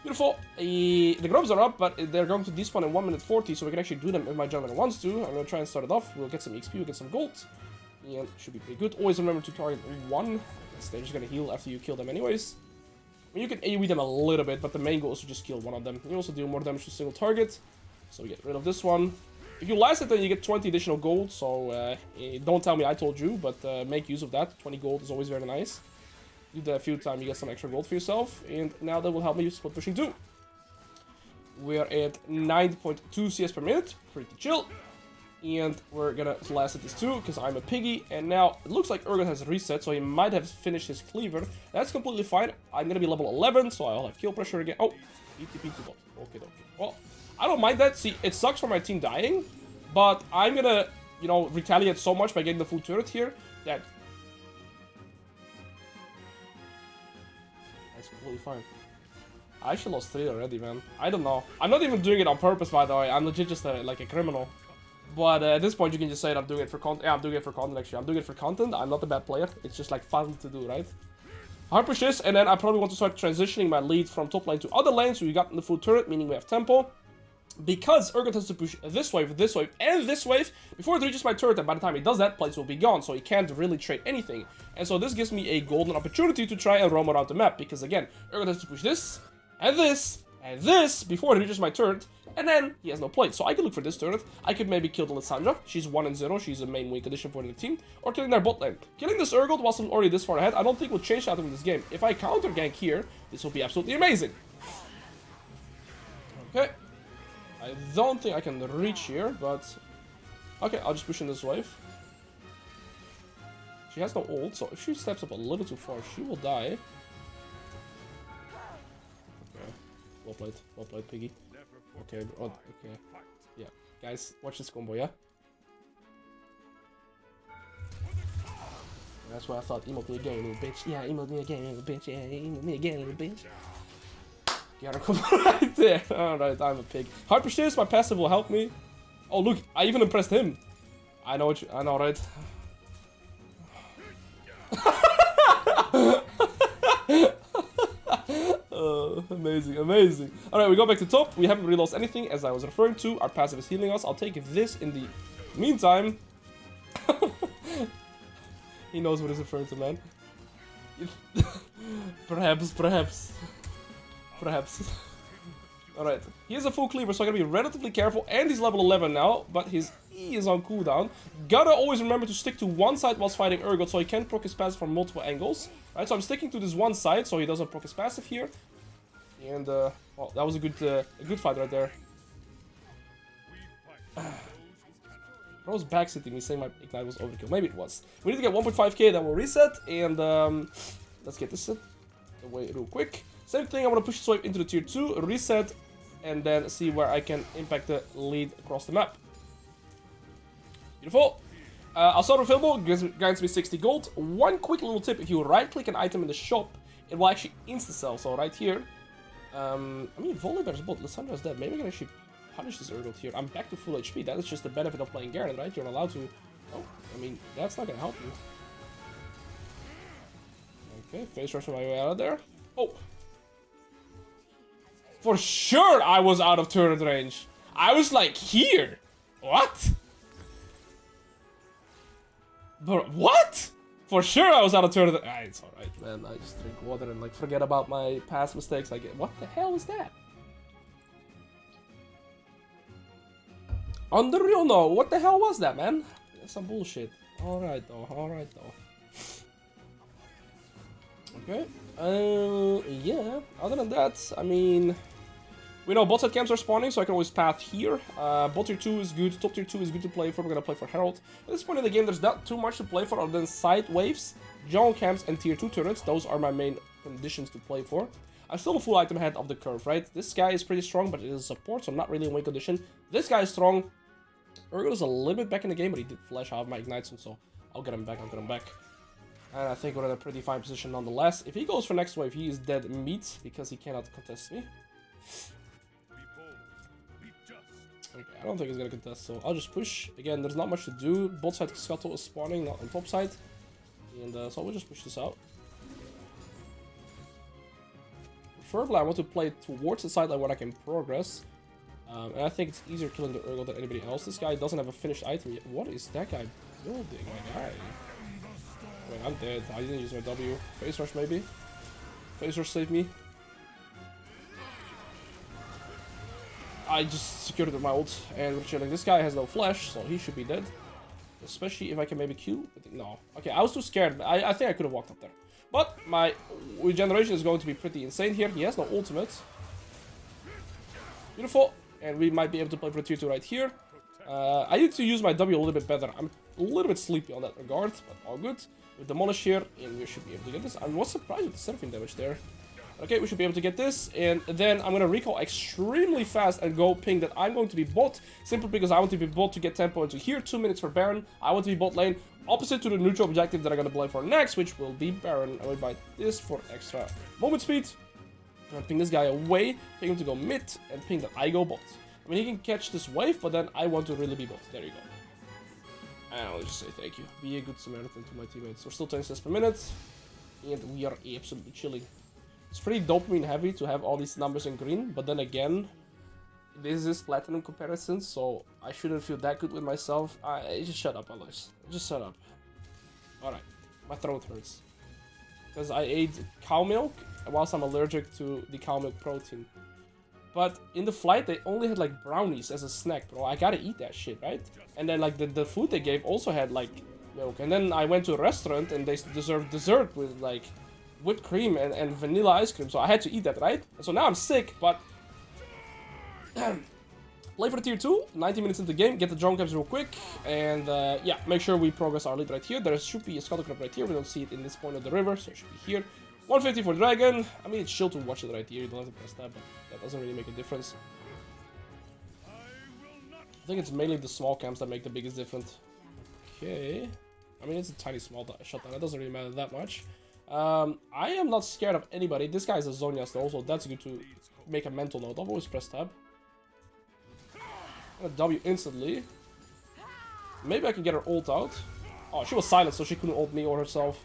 S1: Beautiful. The grubs are up, but they're going to despawn in 1 minute 40, so we can actually do them if my jungler wants to. I'm going to try and start it off. We'll get some XP, we'll get some gold. And it should be pretty good. Always remember to target 1. They're just going to heal after you kill them anyways. I mean, you can AoE them a little bit, but the main goal is to just kill one of them. You also do more damage to a single target. So we get rid of this one. If you last it, then you get 20 additional gold. So don't tell me I told you, but make use of that. 20 gold is always very nice. Do that a few times, you get some extra gold for yourself. And now that will help me use split pushing too. We are at 9.2 CS per minute. Pretty chill. And we're gonna last at this too, because I'm a piggy. And now it looks like Urgot has reset, so he might have finished his cleaver. That's completely fine. I'm gonna be level 11, so I'll have kill pressure again. Oh, ETP to bot. Okay. Well, I don't mind that. See, it sucks for my team dying, but I'm gonna, you know, retaliate so much by getting the full turret here that that's completely fine. I actually lost 3 already, man. I don't know. I'm not even doing it on purpose, by the way. I'm legit just like a criminal. But at this point, you can just say that I'm doing it for content. Yeah, I'm doing it for content, actually. I'm doing it for content. I'm not a bad player. It's just, like, fun to do, right? Hard push this, and then I probably want to start transitioning my lead from top lane to other lanes. So we got in the full turret, meaning we have tempo. Because Urgot has to push this wave, and this wave before it reaches my turret. And by the time he does that, plates will be gone. So he can't really trade anything. And so this gives me a golden opportunity to try and roam around the map. Because, again, Urgot has to push this, and this before it reaches my turret. And then he has no plate, so I can look for this turret. I could maybe kill the Lissandra. She's 1-0. She's a main win condition for the team. Or killing their bot lane. Killing this Urgot whilst I'm already this far ahead, I don't think will change that in this game. If I counter gank here, this will be absolutely amazing. Okay. I don't think I can reach here, but okay, I'll just push in this wave. She has no ult, so if she steps up a little too far, she will die. Okay. Well played, piggy. Okay, okay. Yeah. Guys, watch this combo, yeah? That's why I thought emote me again, little bitch. Yeah, emote me again, little bitch. Yeah, emote me again, little bitch. Got a combo right there. Alright, I'm a pig. Hard push this, my passive will help me. Oh, look, I even impressed him. I know, right? Amazing. Alright, we go back to top. We haven't really lost anything, as I was referring to. Our passive is healing us. I'll take this in the meantime. He knows what he's referring to, man. Perhaps. Alright, he has a full cleaver, so I gotta be relatively careful. And he's level 11 now, but his E is on cooldown. Gotta always remember to stick to one side whilst fighting Urgot, so he can't proc his passive from multiple angles. Right, so I'm sticking to this one side, so he doesn't proc his passive here. And, well, that was a good fight right there. Bro's backseating me saying my ignite was overkill. Maybe it was. We need to get 1.5k, then we'll reset. And, let's get this away real quick. Same thing, I'm gonna push this wave into the tier 2, reset, and then see where I can impact the lead across the map. Beautiful. I'll start with Filbo, grants me 60 gold. One quick little tip, if you right-click an item in the shop, it will actually insta-sell. So right here, I mean, Volibear's bot, Lissandra's dead. Maybe I can actually punish this Urgot here. I'm back to full HP. That is just the benefit of playing Garen, right? You're not allowed to... Oh, I mean, that's not gonna help you. Okay, face rushing my way out of there. Oh! For sure I was out of turret range. I was like here. What? But what? For sure I was out of turret. Ah, it's alright, man. I just drink water and like forget about my past mistakes. Like, what the hell is that? Unreal, no. What the hell was that, man? That's some bullshit. Alright though. Okay. Yeah. Other than that, I mean, we know bot side camps are spawning, so I can always path here. Bot tier 2 is good. Top tier 2 is good to play for. We're gonna play for Herald. At this point in the game, there's not too much to play for other than side waves, jungle camps, and tier 2 turrets. Those are my main conditions to play for. I'm still a full item ahead of the curve, right? This guy is pretty strong, but it is support, so I'm not really in win condition. This guy is strong. Urgot is a little bit back in the game, but he did flash out of my ignite soon, so I'll get him back. And I think we're in a pretty fine position nonetheless. If he goes for next wave, he is dead meat because he cannot contest me. Okay, I don't think he's gonna contest, so I'll just push. Again, there's not much to do. Bot side Scuttle is spawning, not on top side. And so we'll just push this out. preferably I want to play towards the sideline where I can progress. And I think it's easier killing the Urgot than anybody else. This guy doesn't have a finished item yet. What is that guy building, my guy? Wait, I'm dead. I didn't use my W. Face rush, maybe? Face rush saved me. I just secured it with my ult, and we're chilling. This guy has no flash, so he should be dead. Especially if I can maybe Q. No. Okay, I was too scared. I think I could have walked up there. But my regeneration is going to be pretty insane here. He has no ultimate. Beautiful. And we might be able to play for a tier 2 right here. I need to use my W a little bit better. I'm a little bit sleepy on that regard, but all good. We demolish here, and we should be able to get this. I was surprised with the Seraphine damage there. Okay, we should be able to get this, and then I'm gonna recall extremely fast and go ping that I'm going to be bot, simply because I want to be bot to get tempo into here. 2 minutes for Baron. I want to be bot lane, opposite to the neutral objective that I'm gonna play for next, which will be Baron. I will buy this for extra moment speed. I'm gonna ping this guy away, ping him to go mid, and ping that I go bot. I mean, he can catch this wave, but then I want to really be bot. There you go. And I'll just say thank you. Be a good Samaritan to my teammates. We're still 10 cents per minute, and we are absolutely chilling. It's pretty dopamine heavy to have all these numbers in green, but then again, this is platinum comparison, so I shouldn't feel that good with myself. Just shut up, Alois. Just shut up. Alright, my throat hurts. Because I ate cow milk whilst I'm allergic to the cow milk protein. But in the flight, they only had like brownies as a snack, bro. I gotta eat that shit, right? And then like the food they gave also had like milk. And then I went to a restaurant and they served dessert with like whipped cream and vanilla ice cream. So I had to eat that, right? And so now I'm sick, but play for the tier 2, 90 minutes into the game, get the drone caps real quick, and yeah, make sure we progress our lead right here. There should be a scuttle crab right here. We don't see it in this point of the river, so it should be here. 150 for Dragon. I mean, it's chill to watch it right here. You don't have to press that, but that doesn't really make a difference. I think it's mainly the small camps that make the biggest difference. Okay. I mean, it's a tiny small shutdown. It doesn't really matter that much. I am not scared of anybody. This guy is a Zhonya's though, so that's good to make a mental note. I've always pressed tab. I'm gonna W instantly. Maybe I can get her ult out. Oh, she was silent, so she couldn't ult me or herself.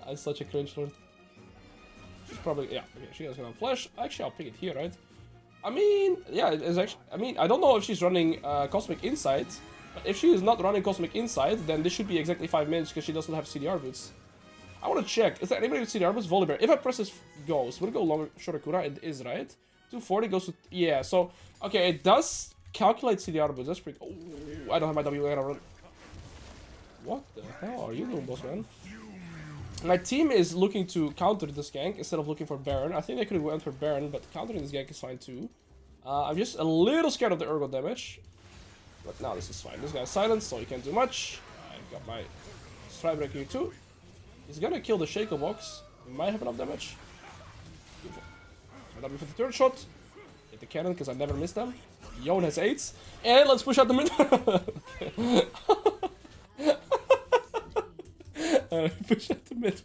S1: That's such a cringe lord. She's probably, yeah, okay, she has gonna flash. Actually, I'll pick it here, right? I mean, yeah, it's actually, I mean, I don't know if she's running Cosmic Insight, but if she is not running Cosmic Insight, then this should be exactly 5 minutes because she doesn't have CDR boots. I want to check. Is there anybody with CDR boots? Volibear. If I press this goes, would it go longer, shorter Kura? It is, right? 240 goes to, yeah, so, okay, it does calculate CDR boots. That's pretty, oh, I don't have my W, I gotta run. What the hell are you doing, boss man? My team is looking to counter this gank instead of looking for Baron. I think they could have went for Baron, but countering this gank is fine too. I'm just a little scared of the Urgot damage. But now this is fine. This guy's silenced, so he can't do much. I've got my Stride Breaker here too. He's gonna kill the Shaco box. He might have enough damage. Beautiful. So W for the third shot. Hit the cannon because I never miss them. Yon has 8s. And let's push out the mid. Push out the mid.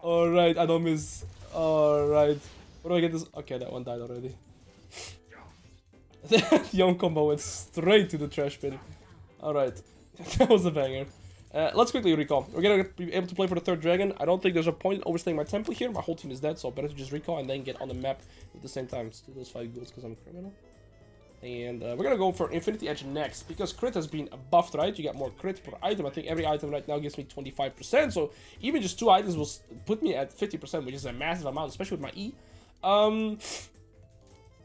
S1: Alright, I don't miss. Alright. Where do I get this? Okay, that one died already. That Yon combo went straight to the trash bin. Alright. That was a banger. Let's quickly recall. We're gonna be able to play for the third dragon. I don't think there's a point in overstaying my temple here. My whole team is dead, so better to just recall and then get on the map at the same time. Steal those 5 goals because I'm a criminal. And we're gonna go for Infinity Edge next, because crit has been buffed, right? You get more crit per item. I think every item right now gives me 25%, so even just 2 items will put me at 50%, which is a massive amount, especially with my E.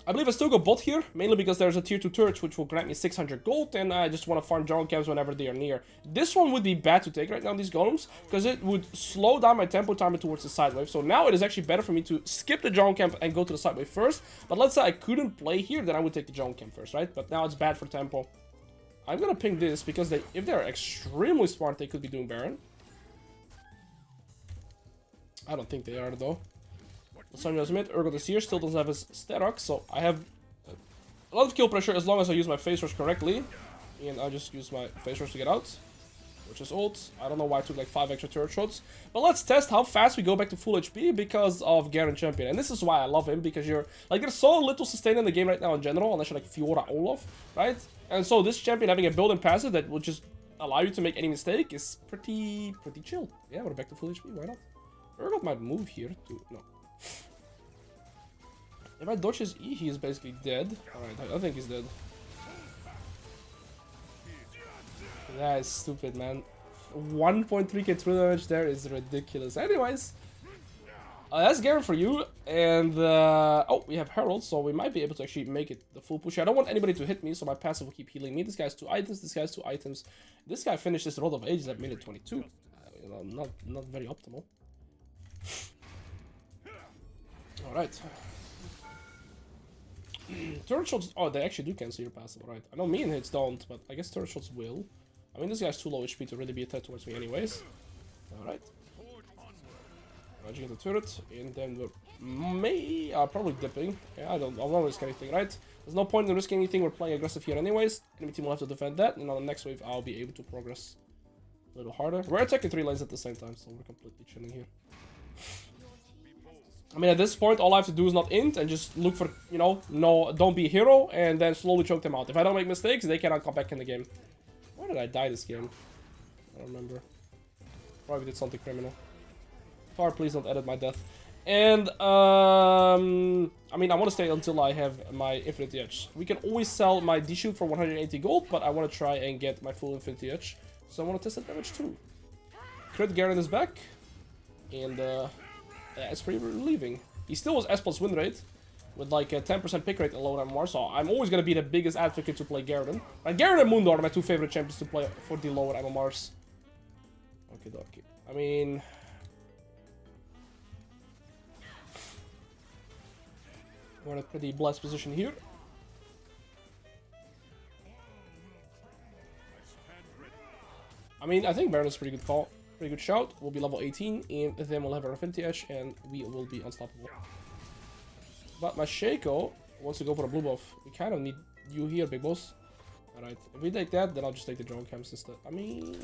S1: I believe I still go bot here, mainly because there's a tier 2 turret which will grant me 600 gold, and I just want to farm jungle camps whenever they are near. This one would be bad to take right now, these golems, because it would slow down my tempo timer towards the side wave. So now it is actually better for me to skip the jungle camp and go to the side wave first. But let's say I couldn't play here, then I would take the jungle camp first, right? But now it's bad for tempo. I'm gonna ping this, because if they're extremely smart, they could be doing Baron. I don't think they are, though. Sonya's mid, Urgot is here, still doesn't have his Starock, so I have a lot of kill pressure as long as I use my face rush correctly. And I just use my face rush to get out, which is ult. I don't know why I took like 5 extra turret shots. But let's test how fast we go back to full HP because of Garen Champion. And this is why I love him, because you're like, there's so little sustain in the game right now in general, unless you're like Fiora Olaf, right? And so this champion having a build-in passive that will just allow you to make any mistake is pretty chill. Yeah, we're back to full HP. Why not? Urgot might move here too. No. If I dodge his E, he is basically dead. Alright, I think he's dead. That is stupid, man. 1.3k true damage there is ridiculous. Anyways, that's Garen for you. And, oh, we have Herald, so we might be able to actually make it the full push. I don't want anybody to hit me, so my passive will keep healing me. This guy's 2 items, this guy's 2 items. This guy finished this Rod of Ages at minute 22. You know, not very optimal. Alright. Turret shots, oh, they actually do cancel your passive, right? I know mean hits don't, but I guess turret shots will. I mean, this guy's too low HP to really be a threat towards me anyways. Alright. Charging the turret, and then we're probably dipping. Yeah, I'm not risking anything, right? There's no point in risking anything, we're playing aggressive here anyways. Enemy team will have to defend that, and on the next wave I'll be able to progress a little harder. We're attacking 3 lanes at the same time, so we're completely chilling here. I mean, at this point, all I have to do is not int and just look for, you know, no, don't be a hero, and then slowly choke them out. If I don't make mistakes, they cannot come back in the game. Why did I die this game? I don't remember. Probably did something criminal. Far, please don't edit my death. And, I mean, I want to stay until I have my Infinity Edge. We can always sell my D-Shield for 180 gold, but I want to try and get my full Infinity Edge. So I want to test that damage too. Crit Garen is back. And, yeah, it's pretty relieving. He still has S plus win rate, with like a 10% pick rate and lower MMR, so I'm always going to be the biggest advocate to play Garen. And Garen and Moondor are my 2 favorite champions to play for the lower MMRs. Okay, dokie. I mean... we're in a pretty blessed position here. I mean, I think Baron is a pretty good call. Pretty good shout. We'll be level 18, and then we'll have our Infinity Edge, and we will be unstoppable. But my Shaco wants to go for a blue buff. We kind of need you here, big boss. Alright, if we take that, then I'll just take the drone camps instead. I mean,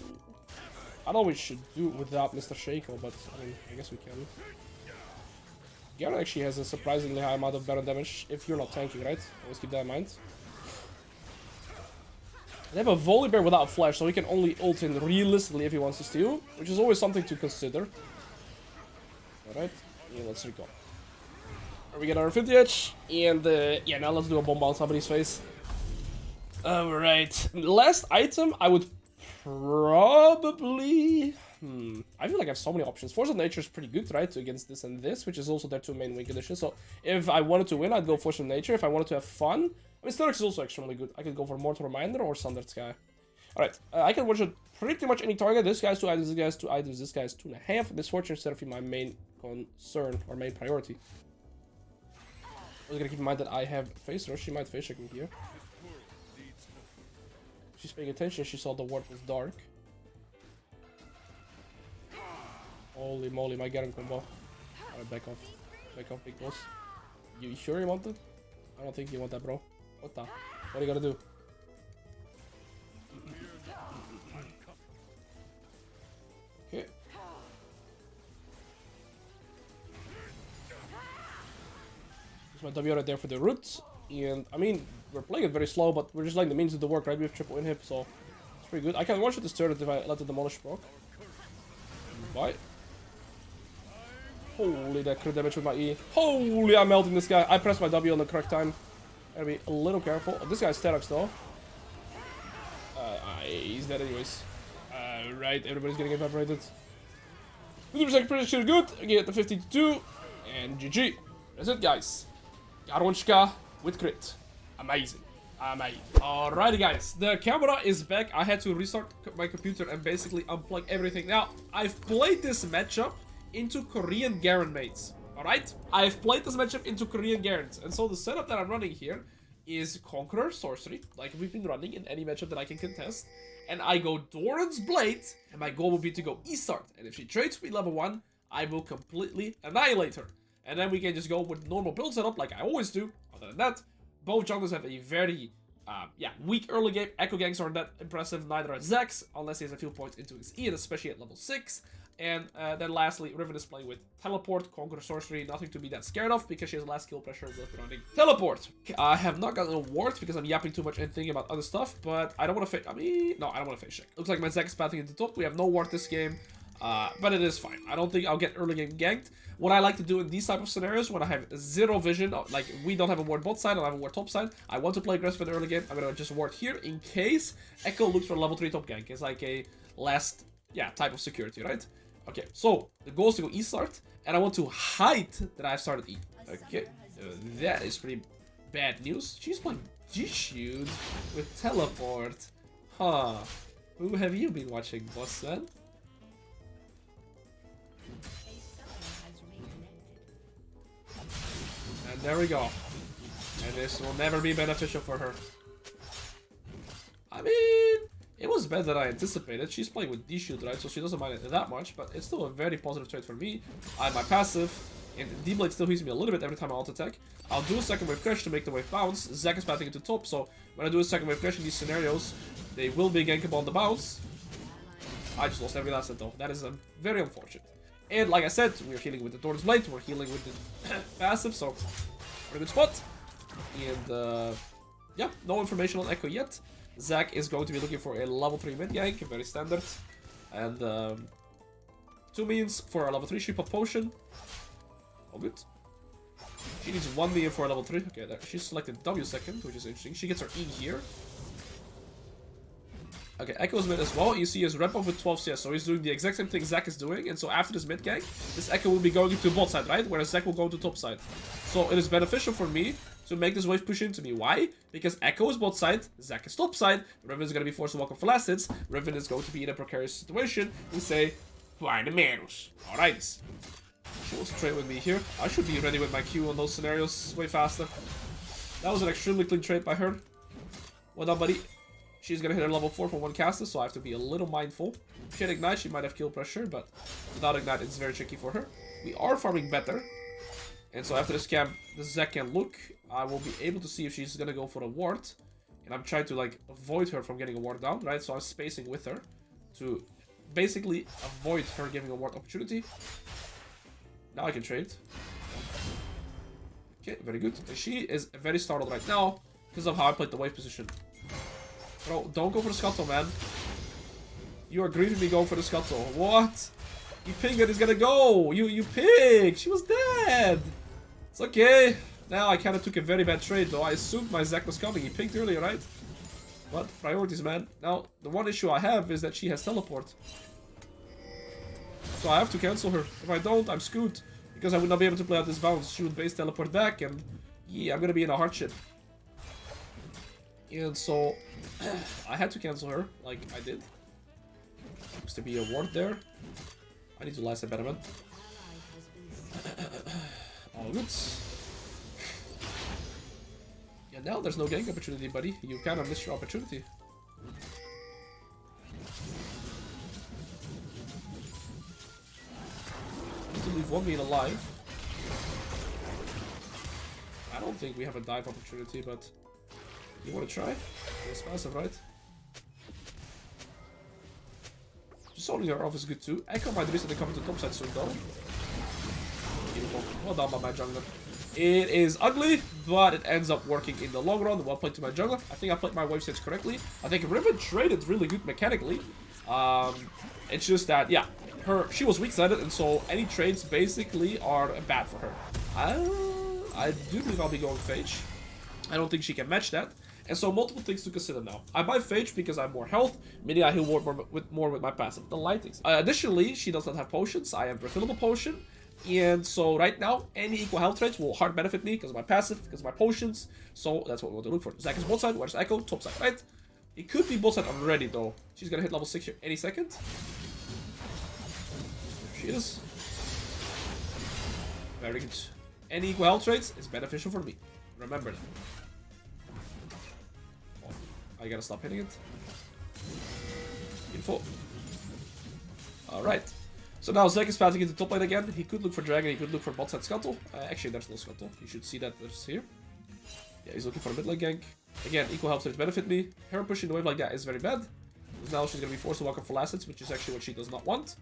S1: I know we should do without Mr. Shaco, but I mean, I guess we can. Garen actually has a surprisingly high amount of Baron damage if you're not tanking, right? Always keep that in mind. They have a Volibear without flash, so he can only ult in realistically if he wants to steal, which is always something to consider. Alright, yeah, let's recall. We get our Infinity Edge, and yeah, now let's do a bomb on somebody's face. Alright, last item I would probably... I feel like I have so many options. Force of Nature is pretty good, right, against this and this, which is also their 2 main win conditions. So if I wanted to win, I'd go Force of Nature. If I wanted to have fun, I mean, Sterix is also extremely good. I could go for Mortal Reminder or Sundered Sky. Alright, I can watch pretty much any target. This guy's 2 items, this guy's 2 items, this guy's 2.5. Misfortune is definitely my main concern or main priority. I'm gonna keep in mind that I have Face Rush. She might face check me here. She's paying attention. She saw the ward was dark. Holy moly, my Garen combo. Alright, back off. Back off, big boss. You sure you want it? I don't think you want that, bro. What the? What are you gonna do? Okay. There's my W right there for the root. And, I mean, we're playing it very slow, but we're just letting the minions do the work, right? We have triple inhib, so it's pretty good. I can one-shot this turret if I let the demolish proc. Bye. Holy, that crit damage with my E. Holy, I'm melting this guy. I pressed my W on the correct time. Gotta be a little careful. Oh, this guy's Sterox though. He's dead anyways. Right, everybody's getting evaporated. 50% prediction good. I get the 52. And GG. That's it, guys. Garonchka with crit. Amazing. Amazing. Alrighty, guys. The camera is back. I had to restart my computer and basically unplug everything. Now, I've played this matchup into Korean Garen mates. Alright? I've played this matchup into Korean Garens. And so the setup that I'm running here is Conqueror Sorcery, like we've been running in any matchup that I can contest. And I go Doran's Blade, and my goal will be to go E-Start. And if she trades me level 1, I will completely annihilate her. And then we can just go with normal build setup like I always do. Other than that, both junglers have a very weak early game. Echo ganks aren't that impressive, neither are Zax, unless he has a few points into his E, and especially at level 6. And then lastly, Riven is playing with Teleport, Conquer Sorcery, nothing to be that scared of because she has less skill pressure with running Teleport. I have not gotten a ward because I'm yapping too much and thinking about other stuff, but I don't want to face... no, I don't want to face check. Looks like my Zek is pathing into top. We have no ward this game, but it is fine. I don't think I'll get early game ganked. What I like to do in these type of scenarios, when I have zero vision, like we don't have a ward bot side, I don't have a ward top side, I want to play aggressive in the early game, I'm going to just ward here in case Echo looks for level 3 top gank. It's like a last, type of security, right? Okay, so the goal is to go E start, and I want to hide that I've started E. Okay, that is pretty bad news. She's playing G-Shoot with Teleport. Huh. Who have you been watching, boss man? And there we go. And this will never be beneficial for her. I mean, it was better than I anticipated. She's playing with D-Shoot, right? So she doesn't mind it that much, but it's still a very positive trade for me. I have my passive, and D-Blade still hits me a little bit every time I alt attack. I'll do a second wave crash to make the wave bounce. Zek is pathing into top, so when I do a second wave crash in these scenarios, they will be gankable on the bounce. I just lost every last set though. That is very unfortunate. And like I said, we're healing with the Thorn's Blade, we're healing with the passive, so we're in a good spot. And yeah, no information on Echo yet. Zek is going to be looking for a level 3 mid gank, very standard. And 2 means for a level 3 Sheep of Potion. All good. She needs 1 minion for a level 3. Okay, there. She's selected W second, which is interesting. She gets her E here. Okay, Echo's mid as well. You see his rep up with 12 CS, so he's doing the exact same thing Zek is doing. And so after this mid gank, this Echo will be going into bot side, right? Whereas Zek will go to top side. So it is beneficial for me to make this wave push into me. Why? Because Echo is bot side, Zek is top side, Riven is going to be forced to walk on for last hits, Riven is going to be in a precarious situation. We say, find the menos. Alright. She wants to trade with me here. I should be ready with my Q on those scenarios way faster. That was an extremely clean trade by her. Well done, buddy. She's gonna hit her level 4 for 1 caster, so I have to be a little mindful. If she had Ignite, she might have kill pressure, but without Ignite, it's very tricky for her. We are farming better. And so after this camp, the Zek can look. I will be able to see if she's gonna go for a ward. And I'm trying to like avoid her from getting a ward down, right? So I'm spacing with her to basically avoid her giving a ward opportunity. Now I can trade. Okay, very good. And she is very startled right now because of how I played the wave position. Bro, don't go for the scuttle, man. You are grieving me going for the scuttle. What? You pig that is gonna go. You pig. She was dead. It's okay. Now I kind of took a very bad trade, though. I assumed my Zek was coming. He picked earlier, right? But priorities, man. Now, the one issue I have is that she has teleport. So I have to cancel her. If I don't, I'm screwed. Because I would not be able to play out this bounce. She would base teleport back, and yeah, I'm gonna be in a hardship. And so I had to cancel her, like I did. Seems to be a ward there. I need to last a better man. All good. Yeah, now there's no gank opportunity, buddy. You kind of missed your opportunity. Need to leave one being alive. I don't think we have a dive opportunity, but you want to try? It's passive, right? Just holding her off is good too. Echo might recently come to the top side soon though. Beautiful. Well done by my jungler. It is ugly, but it ends up working in the long run. Well played to my jungler. I think I played my wave stage correctly. I think Riven traded really good mechanically. It's just that, yeah, she was weak-sided, and so any trades basically are bad for her. I do believe I'll be going Phage. I don't think she can match that. And so multiple things to consider now. I buy Phage because I have more health, meaning I heal more with my passive. The lightings. Additionally, she does not have potions. I have refillable potion. And so right now, any equal health trades will hard benefit me because of my passive, because of my potions. So that's what we want to look for. Zek is both side, where's Echo? Top side, right? It could be both side already though. She's gonna hit level 6 here any second. There she is. Very good. Any equal health trades is beneficial for me. Remember that. I gotta stop hitting it. Info. Alright. So now Zek is passing into top lane again. He could look for Dragon, he could look for bot side Scuttle. Actually, there's no Scuttle. You should see that there's here. Yeah, he's looking for a mid lane gank. Again, equal health trades benefit me. Her pushing the wave like that is very bad. Now she's gonna be forced to walk up for last hits, which is actually what she does not want.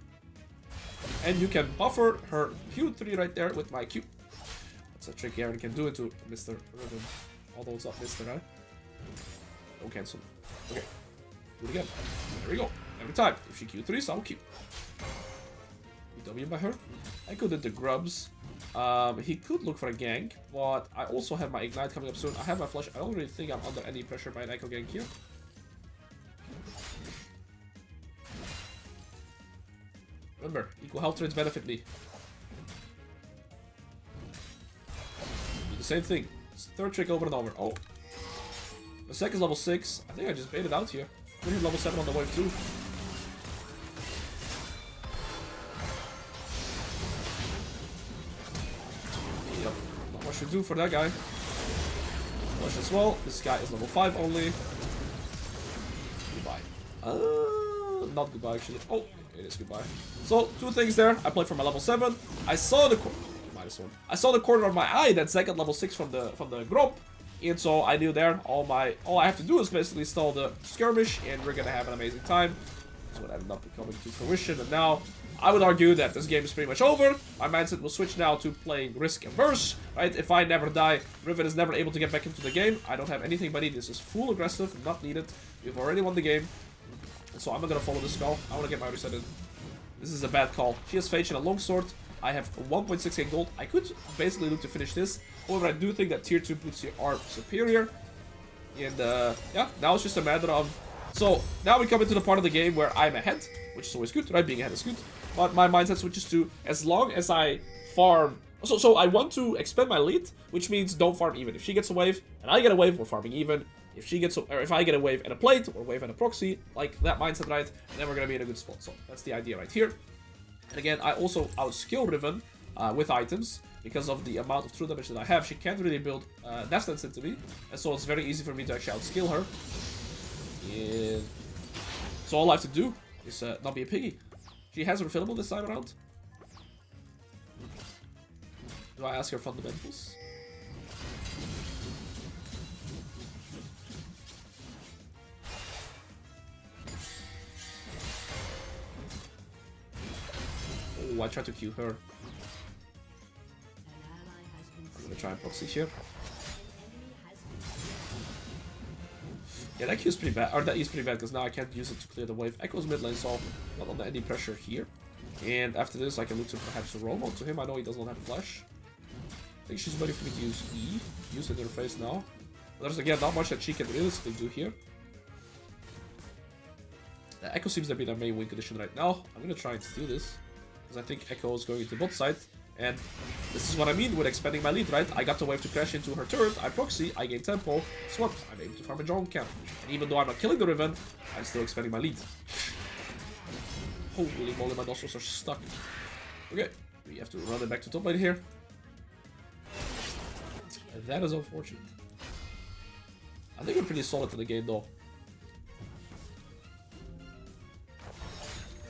S1: And you can buffer her Q3 right there with my Q. That's a trick Garen can do it to Mr. Riven. Although it's not Mr. Right? Don't cancel. Okay. Do it again. There we go. Every time. If she Q3s, I'll Q. W by her. Echo did the grubs. He could look for a gank, but I also have my ignite coming up soon. I have my flash. I don't really think I'm under any pressure by an Echo gank here. Remember, equal health rates benefit me. Do the same thing. It's the third trick over and over. Oh. The second's level 6. I think I just baited out here. We hit level 7 on the wave too. Yep. Not much to do for that guy. Flush as well. This guy is level 5 only. Goodbye. Not goodbye actually. Oh, it is goodbye. So, two things there. I played for my level 7. I saw the -1. I saw the corner of my eye that Zek at level 6 from the Grop. And so I knew there all I have to do is basically stall the skirmish and we're gonna have an amazing time. That's what ended up coming to fruition. And now I would argue that this game is pretty much over. My mindset will switch now to playing risk averse, right? If I never die, Riven is never able to get back into the game. I don't have anything but this is full aggressive, not needed. We've already won the game. And so I'm not gonna follow this call. I wanna get my reset in. This is a bad call. She has Phage and a longsword. I have 1.68 gold. I could basically look to finish this. However, I do think that tier 2 boots here are superior. And yeah, now it's just a matter of... So, now we come into the part of the game where I'm ahead, which is always good, right? Being ahead is good. But my mindset switches to, as long as I farm... So I want to expand my lead, which means don't farm even. If she gets a wave, and I get a wave, we're farming even. If she gets, or if I get a wave and a plate, or wave and a proxy, like that mindset, right? Then we're gonna be in a good spot. So, that's the idea right here. And again, I also outskill Riven with items. Because of the amount of true damage that I have, she can't really build Death Dance into me. And so it's very easy for me to actually outskill her. And so all I have to do is not be a piggy. She has refillable this time around. Do I ask her fundamentals? Oh, I tried to Q her. I'm gonna try and proxy here. Yeah, that Q is pretty bad, or that E is pretty bad because now I can't use it to clear the wave. Echo's mid lane, so not under any pressure here. And after this, I can look to perhaps roam onto him. I know he does not have a flash. I think she's ready for me to use E. Use it in her face now. But there's again not much that she can realistically do here. The Echo seems to be their main win condition right now. I'm gonna try and steal this because I think Echo is going into bot side. And this is what I mean with expanding my lead, right? I got the wave to crash into her turret, I proxy, I gain tempo, swap, I'm able to farm a drone camp. And even though I'm not killing the Riven, I'm still expanding my lead. Holy moly, my nostrils are stuck. Okay, we have to run it back to top lane here. And that is unfortunate. I think we're pretty solid in the game though.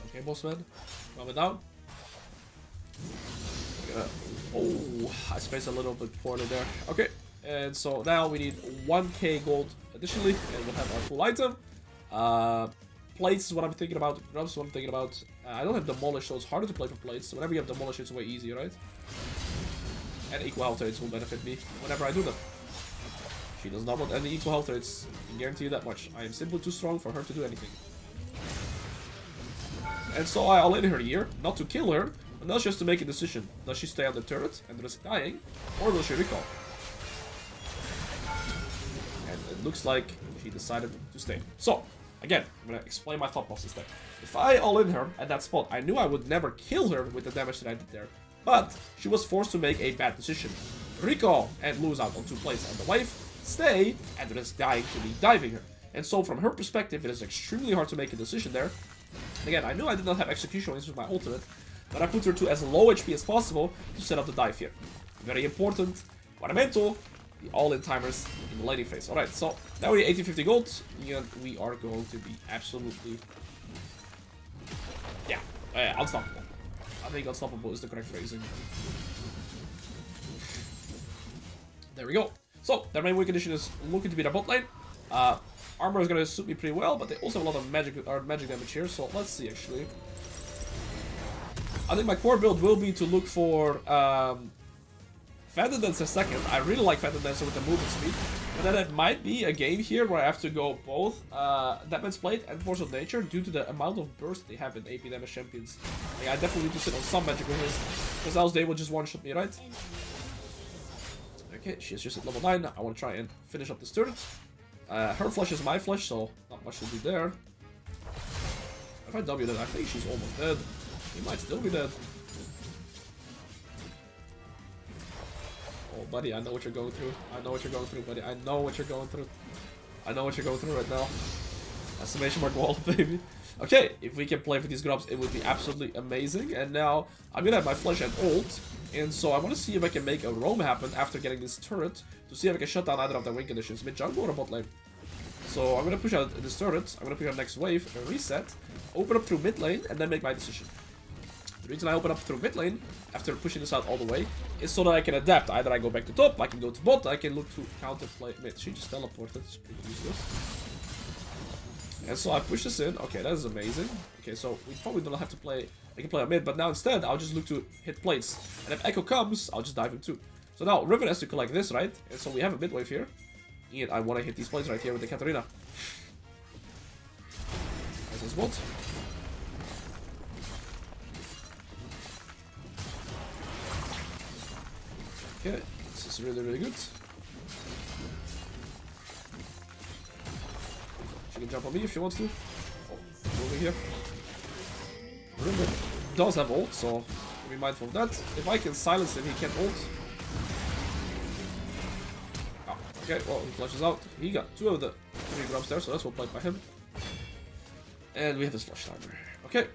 S1: Okay, boss man, calm it down. Oh, I spaced a little bit poorly there. Okay, and so now we need 1k gold additionally, and we'll have our full item. Plates is what I'm thinking about. Grubs is what I'm thinking about. I don't have Demolish, so it's harder to play for plates. So whenever you have Demolish, it's way easier, right? And equal health rates will benefit me whenever I do them. She does not want any equal health rates. I can guarantee you that much. I am simply too strong for her to do anything. And so I all in her here, not to kill her, but now she has to make a decision. Does she stay on the turret and risk dying, or will she recall? And it looks like she decided to stay. So, again, I'm gonna explain my thought process there. If I all in her at that spot, I knew I would never kill her with the damage that I did there. But she was forced to make a bad decision. Recall and lose out on 2 plates on the wave, stay and risk dying to me diving her. And so from her perspective, it is extremely hard to make a decision there. Again, I knew I did not have execution wins with my ultimate, but I put her to as low HP as possible to set up the dive here. Very important. Guardamento, the all-in timers in the laning phase. Alright, so now we're 1850 gold, and we are going to be absolutely... Yeah, unstoppable. I think unstoppable is the correct phrasing. There we go. So, their main win condition is looking to be their bot lane. Armor is going to suit me pretty well, but they also have a lot of magic damage here, so let's see actually. I think my core build will be to look for Phantom Dancer second. I really like Phantom Dancer with the movement speed. But then it might be a game here where I have to go both Deadman's Blade and Force of Nature due to the amount of burst they have in AP damage champions. Like, I definitely need to sit on some magical hits, because else they will just one-shot me, right? Okay, she's just at level 9. I want to try and finish up this turret. Her flush is my flush, so not much to do there. If I W then I think she's almost dead. She might still be dead. Oh, buddy, I know what you're going through. I know what you're going through, buddy. I know what you're going through. I know what you're going through right now. Exclamation mark wall, baby. Okay, if we can play for these grubs, it would be absolutely amazing. And now I'm gonna have my flush and ult. And so I want to see if I can make a roam happen after getting this turret to see if I can shut down either of their win conditions, mid jungle or bot lane. So I'm gonna push out this turret, I'm gonna push out next wave, reset, open up through mid lane, and then make my decision. The reason I open up through mid lane, after pushing this out all the way, is so that I can adapt. Either I go back to top, I can go to bot, I can look to counter play mid. She just teleported, it's pretty useless. And so I push this in, okay, that is amazing. Okay, so we probably don't have to play, I can play a mid, but now instead, I'll just look to hit plates. And if Echo comes, I'll just dive him too. So now, Riven has to collect this, right? And so we have a mid wave here. And I want to hit these plates right here with the Katarina. There's his bot. Okay, this is really, really good. She can jump on me if she wants to. Oh, moving here. Riven does have ult, so be mindful of that. If I can silence him, he can't ult. Okay, well, he flushes out. He got 2 of the 3 grubs there, so that's well played by him. And we have his flush timer. Okay.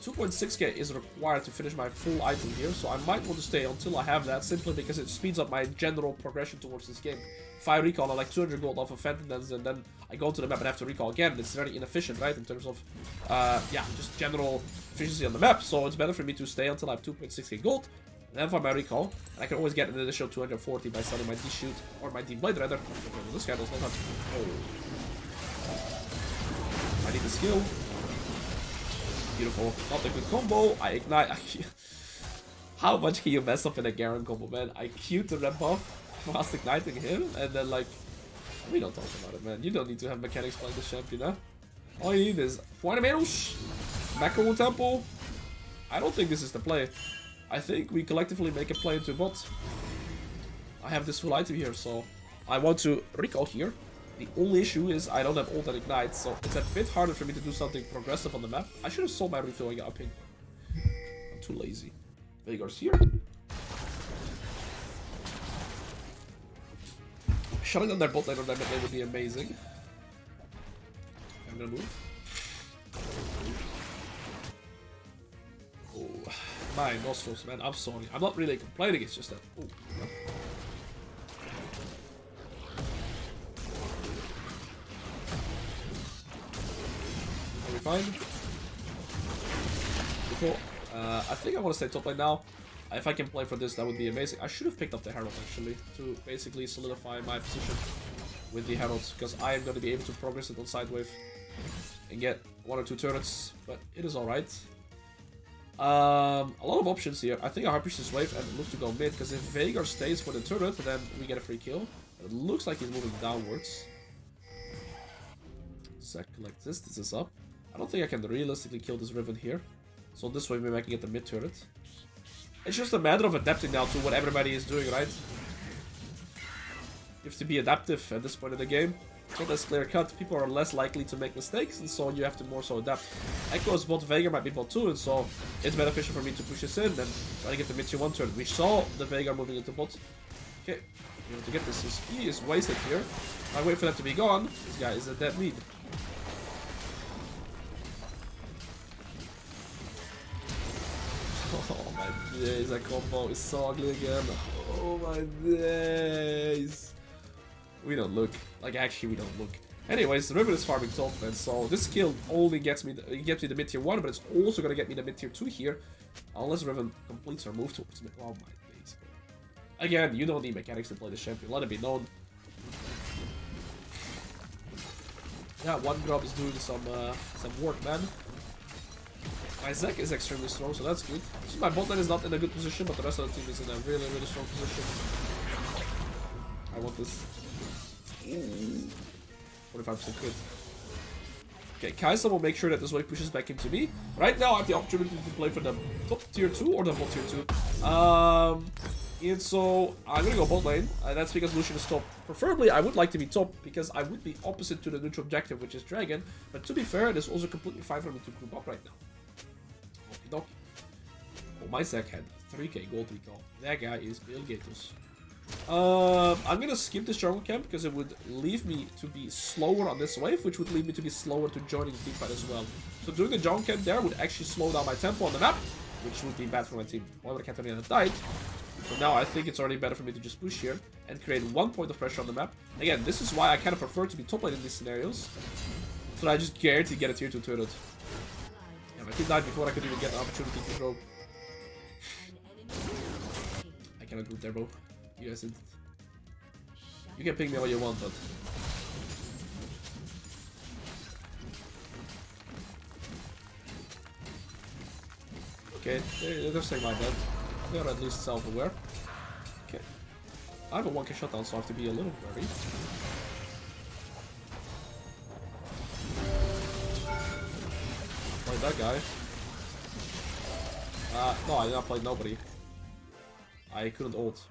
S1: 2.6k is required to finish my full item here, so I might want to stay until I have that, simply because it speeds up my general progression towards this game. If I recall, I like 200 gold off of Phantom Dance, and then I go to the map and have to recall again. It's very inefficient, right, in terms of, yeah, just general efficiency on the map. So it's better for me to stay until I have 2.6k gold, and then for my recall, and I can always get an additional 240 by selling my D-Shoot, or my D-Blade rather. Okay, well, this guy does not have... Oh. I need the skill. Beautiful. Not a good combo. I ignite. How much can you mess up in a Garen combo, man? I queued the red buff whilst igniting him, and then, like, we don't talk about it, man. You don't need to have mechanics playing this champion, huh? All you need is Pointemeros, Macro Temple. I don't think this is the play. I think we collectively make a play into bot. I have this full item here, so I want to recall here. The only issue is I don't have ult and ignite, so it's a bit harder for me to do something progressive on the map. I should have sold my refill and got a ping. I'm too lazy. Veigar's here. Shutting down their bot lane or their mid lane would be amazing. I'm gonna move. Oh, my nostrils, man. I'm sorry. I'm not really complaining, it's just that. Oh, no. Fine. Before, I think I want to stay top lane now. If I can play for this, that would be amazing. I should have picked up the Herald actually to basically solidify my position with the Herald, because I am going to be able to progress it on side wave and get 1 or 2 turrets, but it is alright. A lot of options here. I think I push this wave and look to go mid, because if Veigar stays for the turret, then we get a free kill. It looks like he's moving downwards. Sett collect this. This is up. I don't think I can realistically kill this Riven here. So this way maybe I can get the mid turret. It's just a matter of adapting now to what everybody is doing, right? You have to be adaptive at this point in the game. It's not as clear cut. People are less likely to make mistakes, and so you have to more so adapt. Echo's bot, Veigar might be bot too, and so it's beneficial for me to push this in and try to get the mid tier 1 turret. We saw the Veigar moving into bot. Okay, we have to get this. His E is wasted here. I wait for that to be gone. This guy is a dead meat. Oh my days, that combo is so ugly again. Oh my days. We don't look. Like, actually, we don't look. Anyways, the Riven is farming top, and so this skill only gets me the mid tier 1, but it's also gonna get me the mid tier 2 here. Unless Riven completes her move towards me. Oh my days. Again, you don't need mechanics to play the champion, let it be known. Yeah, one grub is doing some work, man. My Zek is extremely strong, so that's good. So my bot lane is not in a good position, but the rest of the team is in a really, really strong position. I want this. 45% crit. Okay, Kai'Sa will make sure that this wave pushes back into me. Right now, I have the opportunity to play for the top tier 2 or the bot tier 2. And so, I'm gonna go bot lane. That's because Lucian is top. Preferably, I would like to be top because I would be opposite to the neutral objective, which is Dragon. But to be fair, it is also completely fine for me to group up right now. Okie dokie. Oh, my Zek had 3k gold recall. That guy is Bill Gatos. I'm gonna skip this jungle camp because it would leave me to be slower on this wave, which would lead me to be slower to joining the teamfight as well. So doing the jungle camp there would actually slow down my tempo on the map, which would be bad for my team. However, Katarina died. So now I think it's already better for me to just push here and create 1 point of pressure on the map. Again, this is why I kind of prefer to be top lane in these scenarios. So that I just guarantee to get a tier 2 turret. Yeah, my team died before I could even get the opportunity to throw. I cannot group there, bro. You guys did. You can ping me all you want, but okay, they're saying my bad. They are at least self-aware. Okay, I have a 1k shutdown, so I have to be a little worried. Played that guy. No, I did not play nobody. I couldn't ult.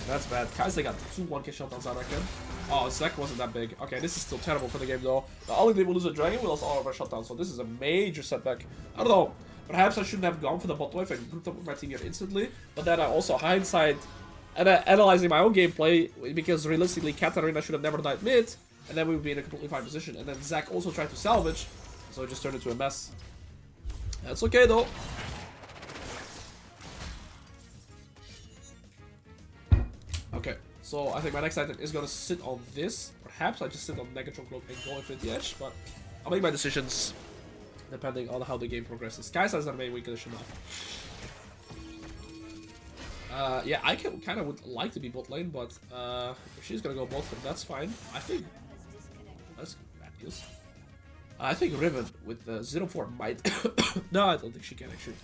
S1: That's bad. Kai'Sa got 2 1k shutdowns, I reckon. Oh, Sett wasn't that big. Okay, this is still terrible for the game, though. Not only did we lose a dragon, we lost all of our shutdowns, so this is a major setback. I don't know. Perhaps I shouldn't have gone for the bot wave and grouped up with my team here instantly. But then I also hindsight and analyzing my own gameplay, because realistically, Katarina should have never died mid, and then we would be in a completely fine position. And then Zach also tried to salvage, so it just turned into a mess. That's okay, though. Okay, so I think my next item is gonna sit on this. Perhaps I just sit on Negatron Cloak and go Infinity Edge, but I'll make my decisions depending on how the game progresses. Kai'Sa is our main weak condition now. Yeah, I kind of would like to be bot lane, but if she's gonna go bot, then that's fine. I think that's bad news. I think Riven with the 0-4 might. No, I don't think she can actually.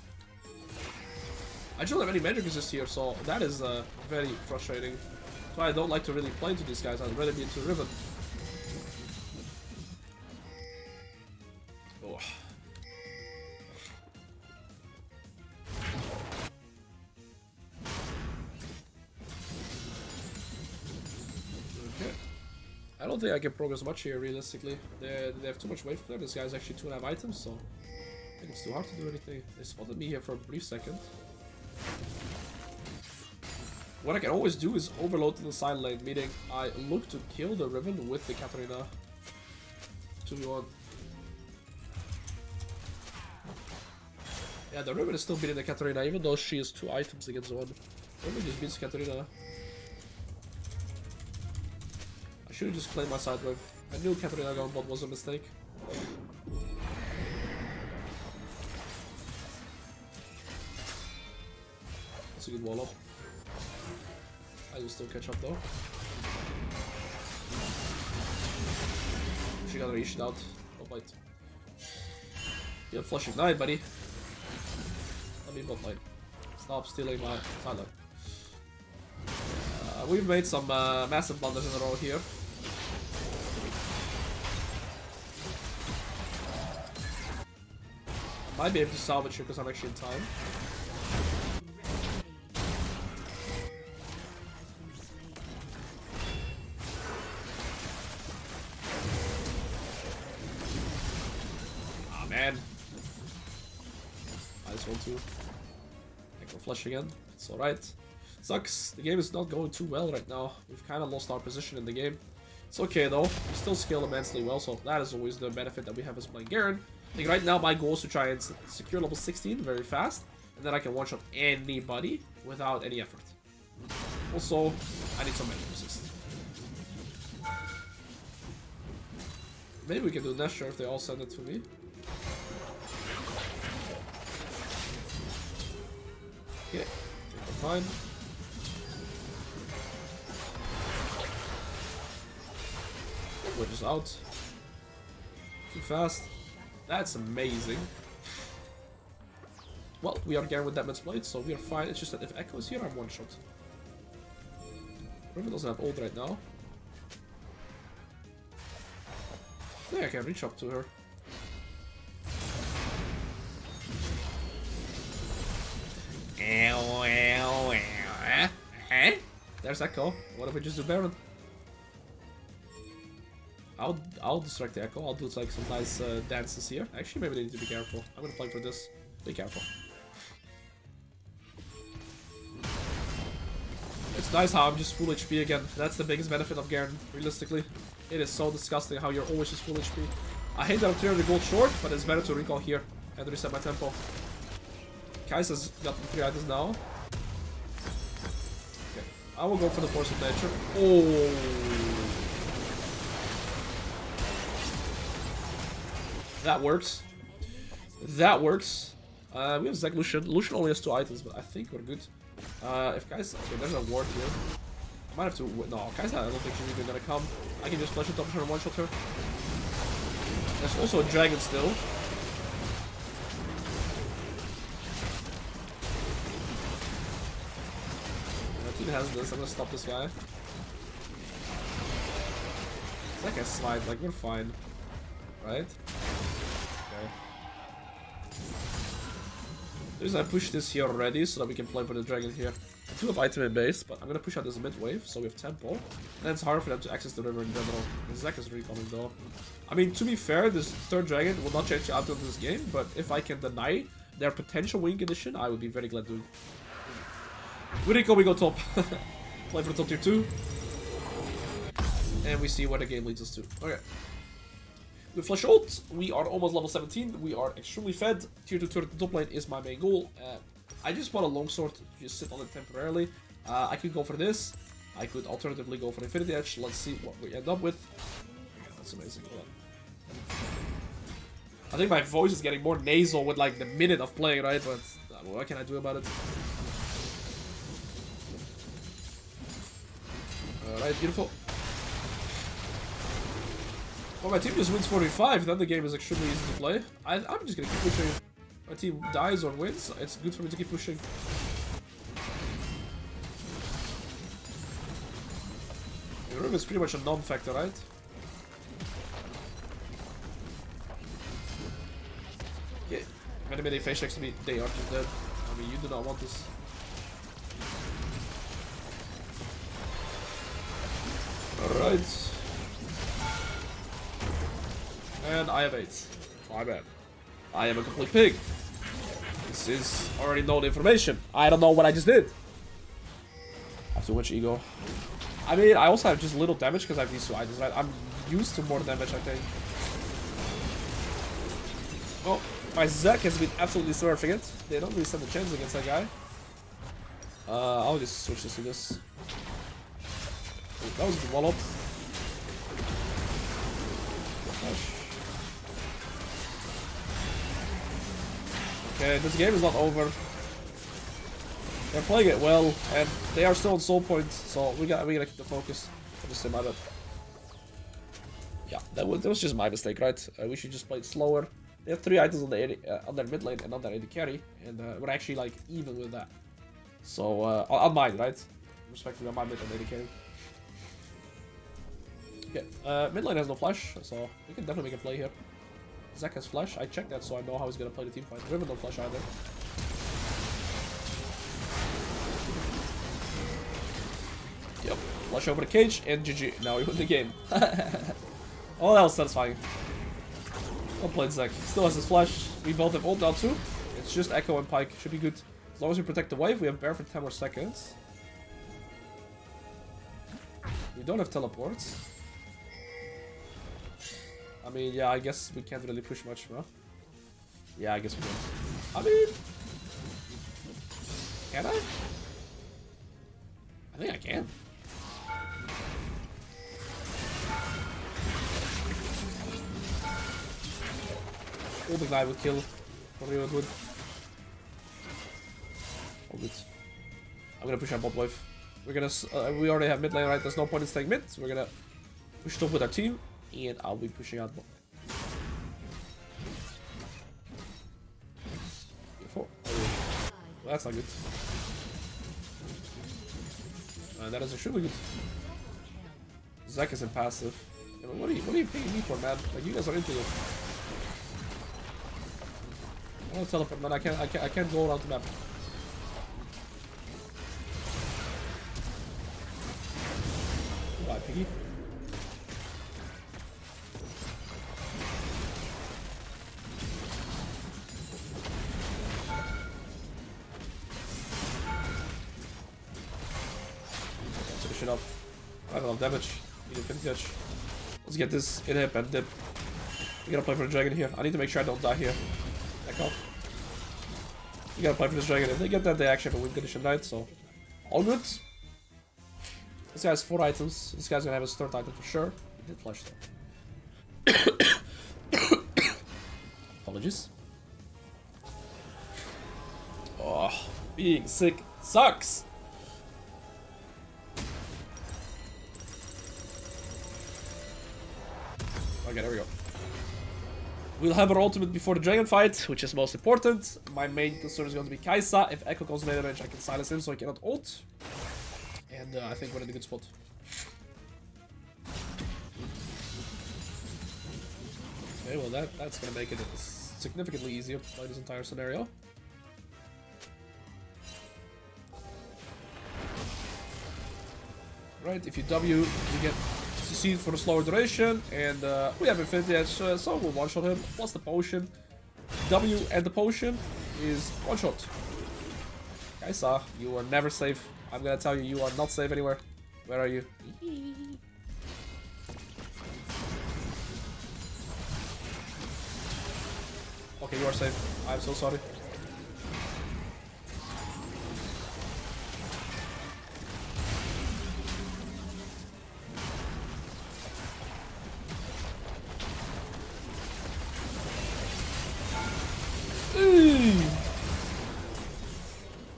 S1: I don't have any magic resist here, so that is very frustrating. So I don't like to really play into these guys. I'd rather be into Riven. Oh. Okay. I don't think I can progress much here, realistically. They have too much wave clear. This guy's actually 2.5 items, so I think it's too hard to do anything. They spotted me here for a brief second. What I can always do is overload to the side lane, meaning I look to kill the Riven with the Katarina. 2v1. Yeah, the Riven is still beating the Katarina, even though she has 2 items against 1. Riven just beats Katarina. I should have just claimed my side wave. I knew Katarina going bot was a mistake. That's a good wall up. I will still catch up though. She got reached out. Oh, bite. Yeah, flush ignite, buddy. Let me bot lane. Stop stealing my side. We've made some massive blunders in a row here. Might be able to salvage here because I'm actually in time. Man. I just want to go flush again. It's alright. Sucks. The game is not going too well right now. We've kind of lost our position in the game. It's okay though. We still scale immensely well, so that is always the benefit that we have as playing Garen. I think right now my goal is to try and secure level 16 very fast, and then I can one-shot anybody without any effort. Also, I need some magic resist. Maybe we can do Nestor if they all send it to me. Okay, take our time. We're just out. Too fast. That's amazing. Well, we are Garen with that mid blade, so we are fine. It's just that if Echo is here, I'm one shot. Riven doesn't have ult right now. I think I can reach up to her. There's Echo. What if we just do Baron? I'll distract the Echo. I'll do like some nice dances here. Actually, maybe they need to be careful. I'm gonna play for this. Be careful. It's nice how I'm just full HP again. That's the biggest benefit of Garen, realistically. It is so disgusting how you're always just full HP. I hate that I'm 300 gold short, but it's better to recall here and reset my tempo. Kai'Sa's got 3 items now. Okay, I will go for the Force of Nature. Oh! That works. That works. We have Zek Lucian. Lucian only has 2 items, but I think we're good. If Kai'Sa... Okay, there's a ward here. I might have to... No, Kai'Sa, I don't think she's even gonna come. I can just flash it up her and one-shot her. There's also a dragon still. My team has this. I'm gonna stop this guy. It's like a slide. Like, we're fine. Right? Okay. There's I push this here already so that we can play for the dragon here. I do have item in base, but I'm gonna push out this mid wave so we have tempo. And it's hard for them to access the river in general. The Zek is recoming though. I mean, to be fair, this third dragon will not change the outcome of this game, but if I can deny their potential win condition, I would be very glad to. With Rico, we go top. Play for the top tier 2. And we see where the game leads us to. Okay. With Flash ult, we are almost level 17. We are extremely fed. Tier 2 turret top lane is my main goal. I just bought a longsword to just sit on it temporarily. I could go for this. I could alternatively go for Infinity Edge. Let's see what we end up with. That's amazing. I think my voice is getting more nasal with like the minute of playing, right? But what can I do about it? Alright, beautiful. Well, my team just wins 45, then the game is extremely easy to play. I'm just gonna keep pushing. My team dies or wins, it's good for me to keep pushing. The room is pretty much a non-factor, right? Yeah. If anybody face checks me, they are just dead. I mean, you do not want this. Alright. And I have 8. My bad. I am a complete pig. This is already known information. I don't know what I just did. I have too much ego. I mean, I also have just little damage because I have these 2 items, right? I'm used to more damage, I think. Oh, my Zek has been absolutely surfing it. They don't really stand a chance against that guy. I'll just switch this to this. Oh, that was a good wallop. Okay, this game is not over. They're playing it well, and they are still on soul point, so we gotta keep the focus. I'll just say my bad. Yeah, that was just my mistake, right? We should just play it slower. They have 3 items on their mid lane and on their AD carry, and we're actually like even with that. So on mine, right? Respectively on my mid and AD carry. Okay, mid lane has no flash, so we can definitely make a play here. Zek has flash. I checked that so I know how he's gonna play the team fight. Riven no flash either. Yep. Flash over the cage and GG. Now we win the game. Oh, that was satisfying. Well played, Zek. Still has his flash. We both have ult now too. It's just Echo and Pyke. Should be good. As long as we protect the wave, we have Bear for 10 more seconds. We don't have teleports. I mean, yeah, I guess we can't really push much, bro. Yeah, I guess we can. I mean... Can I? I think I can. All the guy would kill. Probably would. All good. I'm gonna push our bot wave. We're gonna... we already have mid lane, right? There's no point in staying mid. So we're gonna push top with our team. And I'll be pushing out. That's not good. That is extremely good. Zek is impassive. Yeah, what are you paying me for, man? Like, you guys are into it. I want to teleport, man. I can't go around the map. Bye, Piggy. Shit up. I don't know, damage. Need a vintage. Let's get this in hip and dip. We gotta play for the dragon here. I need to make sure I don't die here. Back off. We gotta play for this dragon. If they get that, they actually have a win condition night, so all good. This guy has 4 items. This guy's gonna have his 3rd item for sure. He did flush though. Apologies. Oh, being sick sucks. Okay, there we go. We'll have our ultimate before the dragon fight, which is most important. My main concern is going to be Kai'Sa. If Echo comes melee range, I can silence him so he cannot ult. And I think we're in a good spot. Okay, well that's going to make it significantly easier to play this entire scenario. Right, if you W, you get succeed for the slower duration, and we have Infinity Edge, so we'll one-shot him, plus the potion. W and the potion is one-shot. Kai'Sa, you are never safe. I'm gonna tell you, you are not safe anywhere. Where are you? Okay, you are safe. I'm so sorry.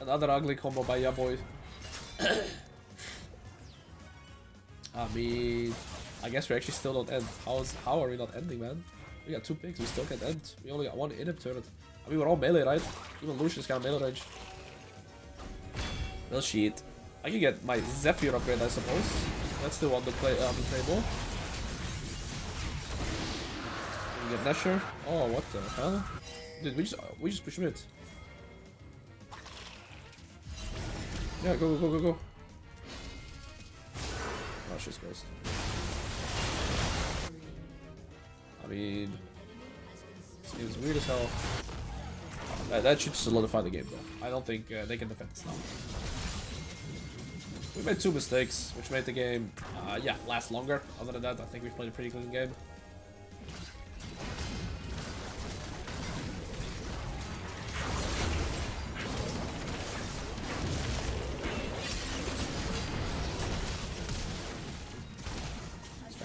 S1: Another ugly combo by ya boy. I mean, I guess we actually still don't end. How are we not ending, man? We got 2 picks, we still can't end. We only got 1 inhib turret. I mean, we're all melee, right? Even Lucian's got melee range. Well, shit. I can get my Zephyr upgrade, I suppose. That's still on the table. We get Nesher. Oh, what the hell? Dude, we just push mid. Yeah, go. Oh, she's close. I mean, seems weird as hell. That should solidify the game, though. I don't think they can defend this now. We made 2 mistakes, which made the game, yeah, last longer. Other than that, I think we've played a pretty clean game.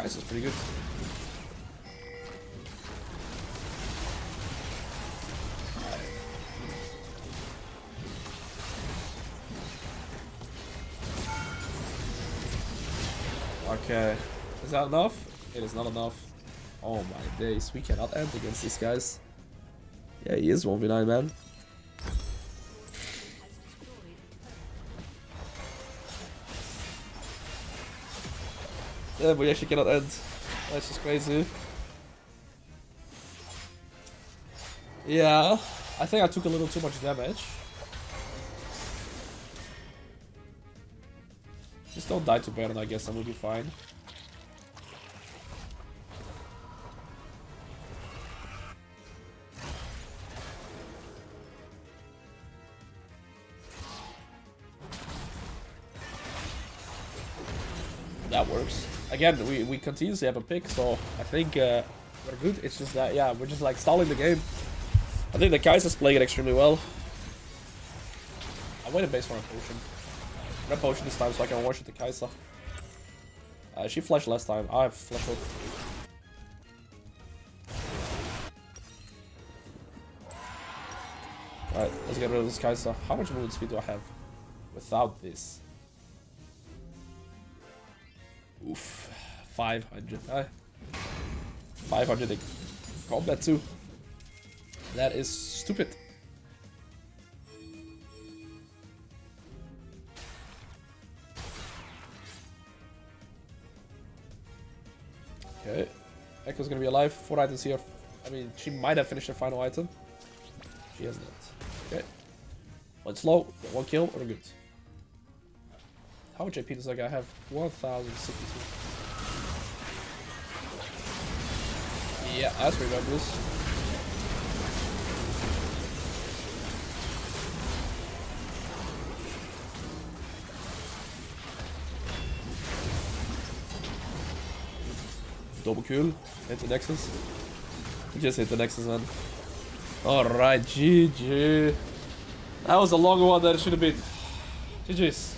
S1: This is pretty good. Okay, is that enough? It is not enough. Oh my days, we cannot end against these guys. Yeah, he is 1v9, man. Yeah, we actually cannot end. That's just crazy. Yeah, I think I took a little too much damage. Just don't die to Baron, I guess, and we'll be fine. That works. Again, we continuously have a pick, so I think we're good. It's just that, yeah, we're just like stalling the game. I think the Kai'Sa's playing it extremely well. I waited base for a potion. Red potion this time so I can wash it to Kai'Sa. She flashed last time. I have flash hook. Alright, let's get rid of this Kai'Sa. How much movement speed do I have without this? Oof, 500. 500 in combat too. That is stupid. Okay. Echo's gonna be alive. 4 items here. I mean, she might have finished her final item. She has not. Okay. One slow, get 1 kill, we're good. How much AP does that guy have? 1062. Yeah, that's regardless. Double kill. Hit the Nexus. Just hit the Nexus, man. Alright, GG. That was a longer one than it should have been. GG's.